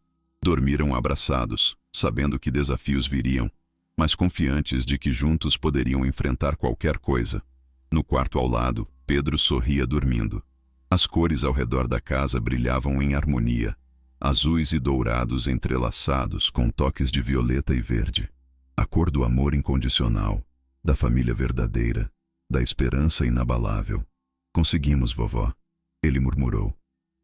Dormiram abraçados, sabendo que desafios viriam, mas confiantes de que juntos poderiam enfrentar qualquer coisa. No quarto ao lado, Pedro sorria dormindo. As cores ao redor da casa brilhavam em harmonia, azuis e dourados entrelaçados com toques de violeta e verde. A cor do amor incondicional, da família verdadeira, da esperança inabalável. Conseguimos, vovó, ele murmurou.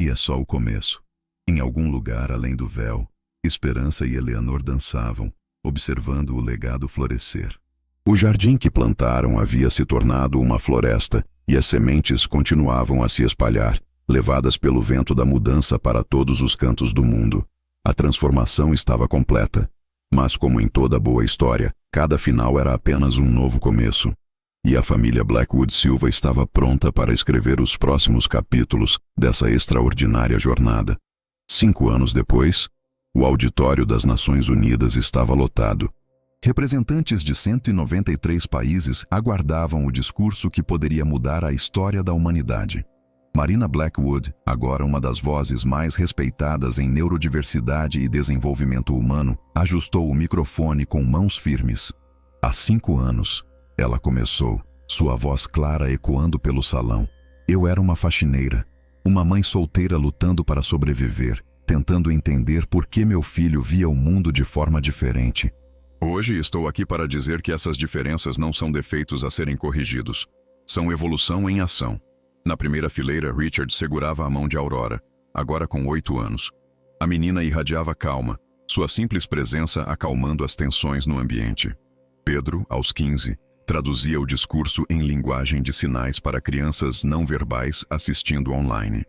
E é só o começo. Em algum lugar além do véu, Esperança e Eleanor dançavam, observando o legado florescer. O jardim que plantaram havia se tornado uma floresta, e as sementes continuavam a se espalhar, levadas pelo vento da mudança para todos os cantos do mundo. A transformação estava completa. Mas, como em toda boa história, cada final era apenas um novo começo. E a família Blackwood Silva estava pronta para escrever os próximos capítulos dessa extraordinária jornada. 5 anos depois, o auditório das Nações Unidas estava lotado. Representantes de 193 países aguardavam o discurso que poderia mudar a história da humanidade. Marina Blackwood, agora uma das vozes mais respeitadas em neurodiversidade e desenvolvimento humano, ajustou o microfone com mãos firmes. Há 5 anos, ela começou, sua voz clara ecoando pelo salão. Eu era uma faxineira, uma mãe solteira lutando para sobreviver, tentando entender por que meu filho via o mundo de forma diferente. Hoje estou aqui para dizer que essas diferenças não são defeitos a serem corrigidos. São evolução em ação. Na primeira fileira, Richard segurava a mão de Aurora, agora com 8 anos. A menina irradiava calma, sua simples presença acalmando as tensões no ambiente. Pedro, aos 15, traduzia o discurso em linguagem de sinais para crianças não verbais assistindo online.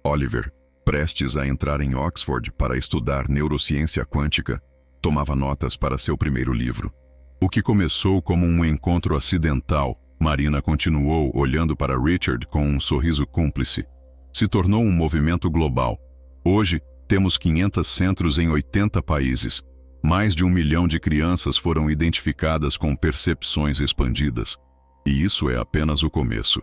Oliver, prestes a entrar em Oxford para estudar neurociência quântica, tomava notas para seu primeiro livro. O que começou como um encontro acidental, Marina continuou olhando para Richard com um sorriso cúmplice. Se tornou um movimento global. Hoje, temos 500 centros em 80 países. Mais de 1 milhão de crianças foram identificadas com percepções expandidas. E isso é apenas o começo.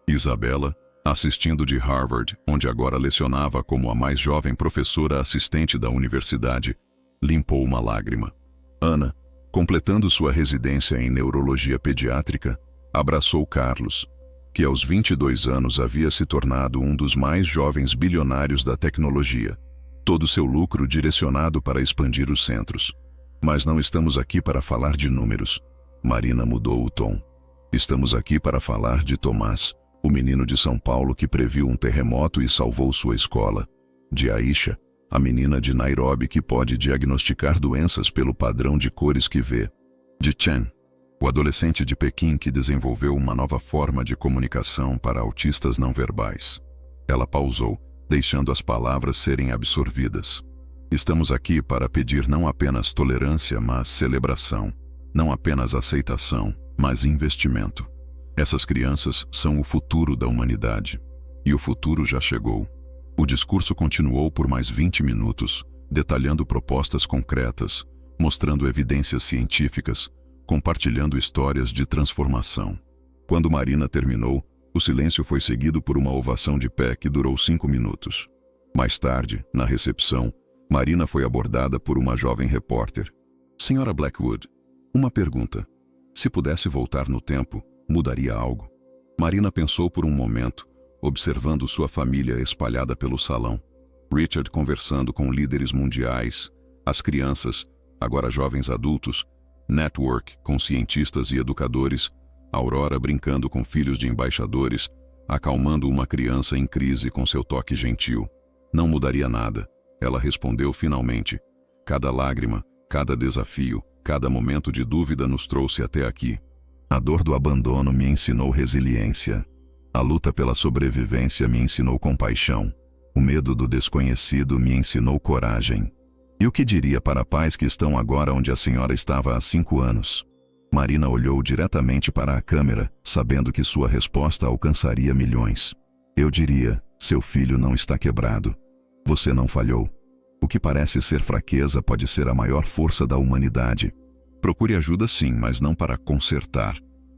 Isabela, assistindo de Harvard, onde agora lecionava como a mais jovem professora assistente da universidade, limpou uma lágrima. Ana, completando sua residência em neurologia pediátrica, abraçou Carlos, que aos 22 anos havia se tornado um dos mais jovens bilionários da tecnologia, todo seu lucro direcionado para expandir os centros. Mas não estamos aqui para falar de números. Marina mudou o tom. Estamos aqui para falar de Tomás, o menino de São Paulo que previu um terremoto e salvou sua escola. De Aisha, a menina de Nairobi que pode diagnosticar doenças pelo padrão de cores que vê. De Chen, o adolescente de Pequim que desenvolveu uma nova forma de comunicação para autistas não verbais. Ela pausou, deixando as palavras serem absorvidas. Estamos aqui para pedir não apenas tolerância, mas celebração. Não apenas aceitação, mas investimento. Essas crianças são o futuro da humanidade. E o futuro já chegou. O discurso continuou por mais 20 minutos, detalhando propostas concretas, mostrando evidências científicas, compartilhando histórias de transformação. Quando Marina terminou, o silêncio foi seguido por uma ovação de pé que durou 5 minutos. Mais tarde, na recepção, Marina foi abordada por uma jovem repórter. Senhora Blackwood, uma pergunta. Se pudesse voltar no tempo, mudaria algo? Marina pensou por um momento, observando sua família espalhada pelo salão. Richard conversando com líderes mundiais, as crianças, agora jovens adultos, Network com cientistas e educadores, Aurora brincando com filhos de embaixadores, acalmando uma criança em crise com seu toque gentil. Não mudaria nada, ela respondeu finalmente. Cada lágrima, cada desafio, cada momento de dúvida nos trouxe até aqui. A dor do abandono me ensinou resiliência. A luta pela sobrevivência me ensinou compaixão. O medo do desconhecido me ensinou coragem. E o que diria para pais que estão agora onde a senhora estava há 5 anos? Marina olhou diretamente para a câmera, sabendo que sua resposta alcançaria milhões. Eu diria, seu filho não está quebrado. Você não falhou. O que parece ser fraqueza pode ser a maior força da humanidade. Procure ajuda sim, mas não para consertar,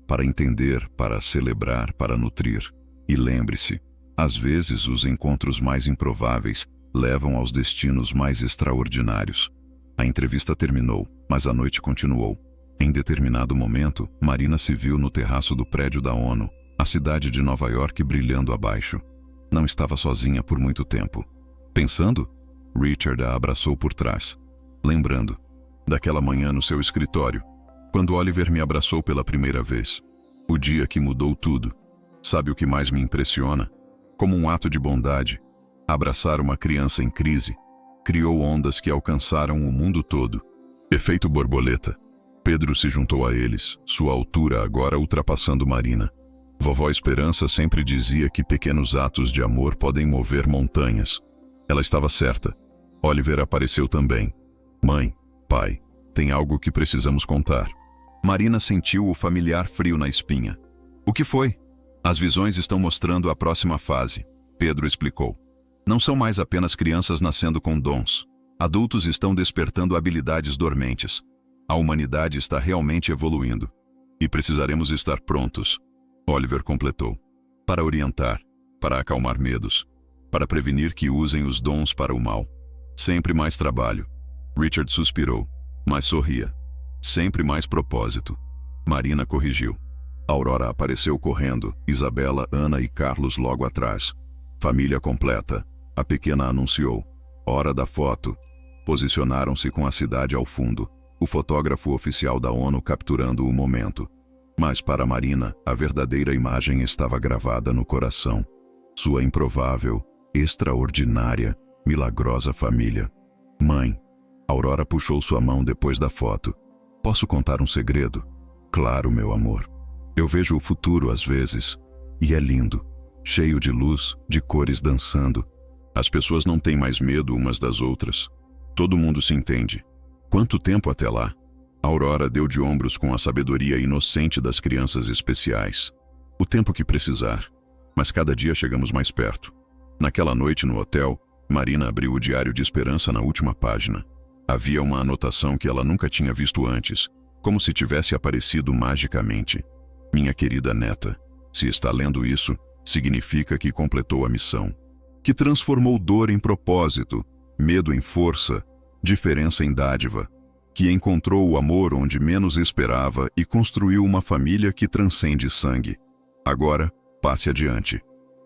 para entender, para celebrar, para nutrir. E lembre-se, às vezes os encontros mais improváveis levam aos destinos mais extraordinários. A entrevista terminou, mas a noite continuou. Em determinado momento, Marina se viu no terraço do prédio da ONU, a cidade de Nova York brilhando abaixo. Não estava sozinha por muito tempo. Pensando, Richard a abraçou por trás, lembrando daquela manhã no seu escritório, quando Oliver me abraçou pela primeira vez. O dia que mudou tudo. Sabe o que mais me impressiona? Como um ato de bondade, abraçar uma criança em crise criou ondas que alcançaram o mundo todo. Efeito borboleta. Pedro se juntou a eles, sua altura agora ultrapassando Marina. Vovó Esperança sempre dizia que pequenos atos de amor podem mover montanhas. Ela estava certa. Oliver apareceu também. Mãe, pai, tem algo que precisamos contar. Marina sentiu o familiar frio na espinha. O que foi? As visões estão mostrando a próxima fase, Pedro explicou. Não são mais apenas crianças nascendo com dons. Adultos estão despertando habilidades dormentes. A humanidade está realmente evoluindo. E precisaremos estar prontos, Oliver completou. Para orientar, para acalmar medos, para prevenir que usem os dons para o mal. Sempre mais trabalho. Richard suspirou, mas sorria. Sempre mais propósito. Marina corrigiu. Aurora apareceu correndo, Isabela, Ana e Carlos logo atrás. Família completa. A pequena anunciou. Hora da foto. Posicionaram-se com a cidade ao fundo. O fotógrafo oficial da ONU capturando o momento. Mas para Marina, a verdadeira imagem estava gravada no coração. Sua improvável, extraordinária, milagrosa família. Mãe. Aurora puxou sua mão depois da foto. Posso contar um segredo? Claro, meu amor. Eu vejo o futuro às vezes. E é lindo. Cheio de luz, de cores dançando. As pessoas não têm mais medo umas das outras. Todo mundo se entende. Quanto tempo até lá? Aurora deu de ombros com a sabedoria inocente das crianças especiais. O tempo que precisar. Mas cada dia chegamos mais perto. Naquela noite no hotel, Marina abriu o diário de Esperança na última página. Havia uma anotação que ela nunca tinha visto antes, como se tivesse aparecido magicamente. Minha querida neta, se está lendo isso, significa que completou a missão. Que transformou dor em propósito, medo em força, diferença em dádiva. Que encontrou o amor onde menos esperava e construiu uma família que transcende sangue. Agora, passe adiante.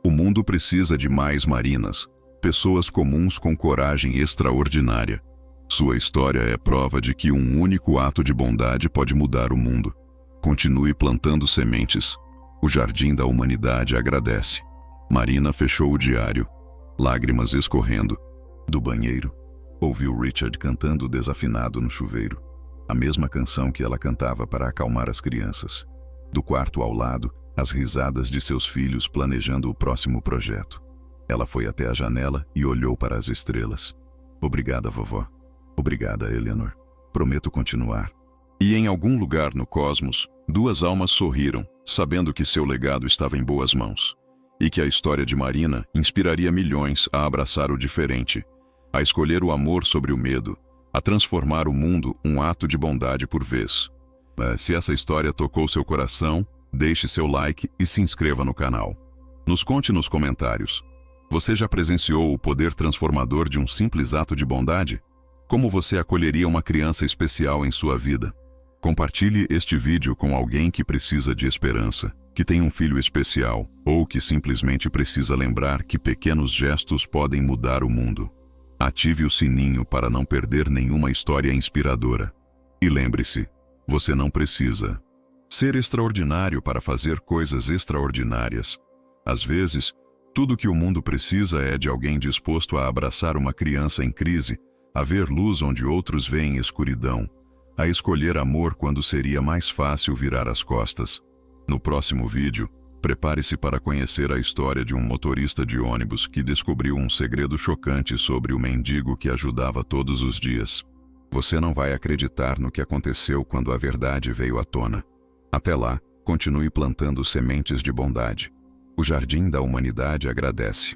O mundo precisa de mais Marinas, pessoas comuns com coragem extraordinária. Sua história é prova de que um único ato de bondade pode mudar o mundo. Continue plantando sementes. O jardim da humanidade agradece. Marina fechou o diário, lágrimas escorrendo. Do banheiro, ouviu Richard cantando desafinado no chuveiro. A mesma canção que ela cantava para acalmar as crianças. Do quarto ao lado, as risadas de seus filhos planejando o próximo projeto. Ela foi até a janela e olhou para as estrelas. Obrigada, vovó. Obrigada, Eleanor. Prometo continuar. E em algum lugar no cosmos, duas almas sorriram, sabendo que seu legado estava em boas mãos. E que a história de Marina inspiraria milhões a abraçar o diferente, a escolher o amor sobre o medo, a transformar o mundo um ato de bondade por vez. Se essa história tocou seu coração, deixe seu like e se inscreva no canal. Nos conte nos comentários. Você já presenciou o poder transformador de um simples ato de bondade? Como você acolheria uma criança especial em sua vida? Compartilhe este vídeo com alguém que precisa de esperança, que tem um filho especial, ou que simplesmente precisa lembrar que pequenos gestos podem mudar o mundo. Ative o sininho para não perder nenhuma história inspiradora. E lembre-se, você não precisa ser extraordinário para fazer coisas extraordinárias. Às vezes, tudo que o mundo precisa é de alguém disposto a abraçar uma criança em crise, a ver luz onde outros veem escuridão, a escolher amor quando seria mais fácil virar as costas. No próximo vídeo, prepare-se para conhecer a história de um motorista de ônibus que descobriu um segredo chocante sobre o mendigo que ajudava todos os dias. Você não vai acreditar no que aconteceu quando a verdade veio à tona. Até lá, continue plantando sementes de bondade. O jardim da humanidade agradece.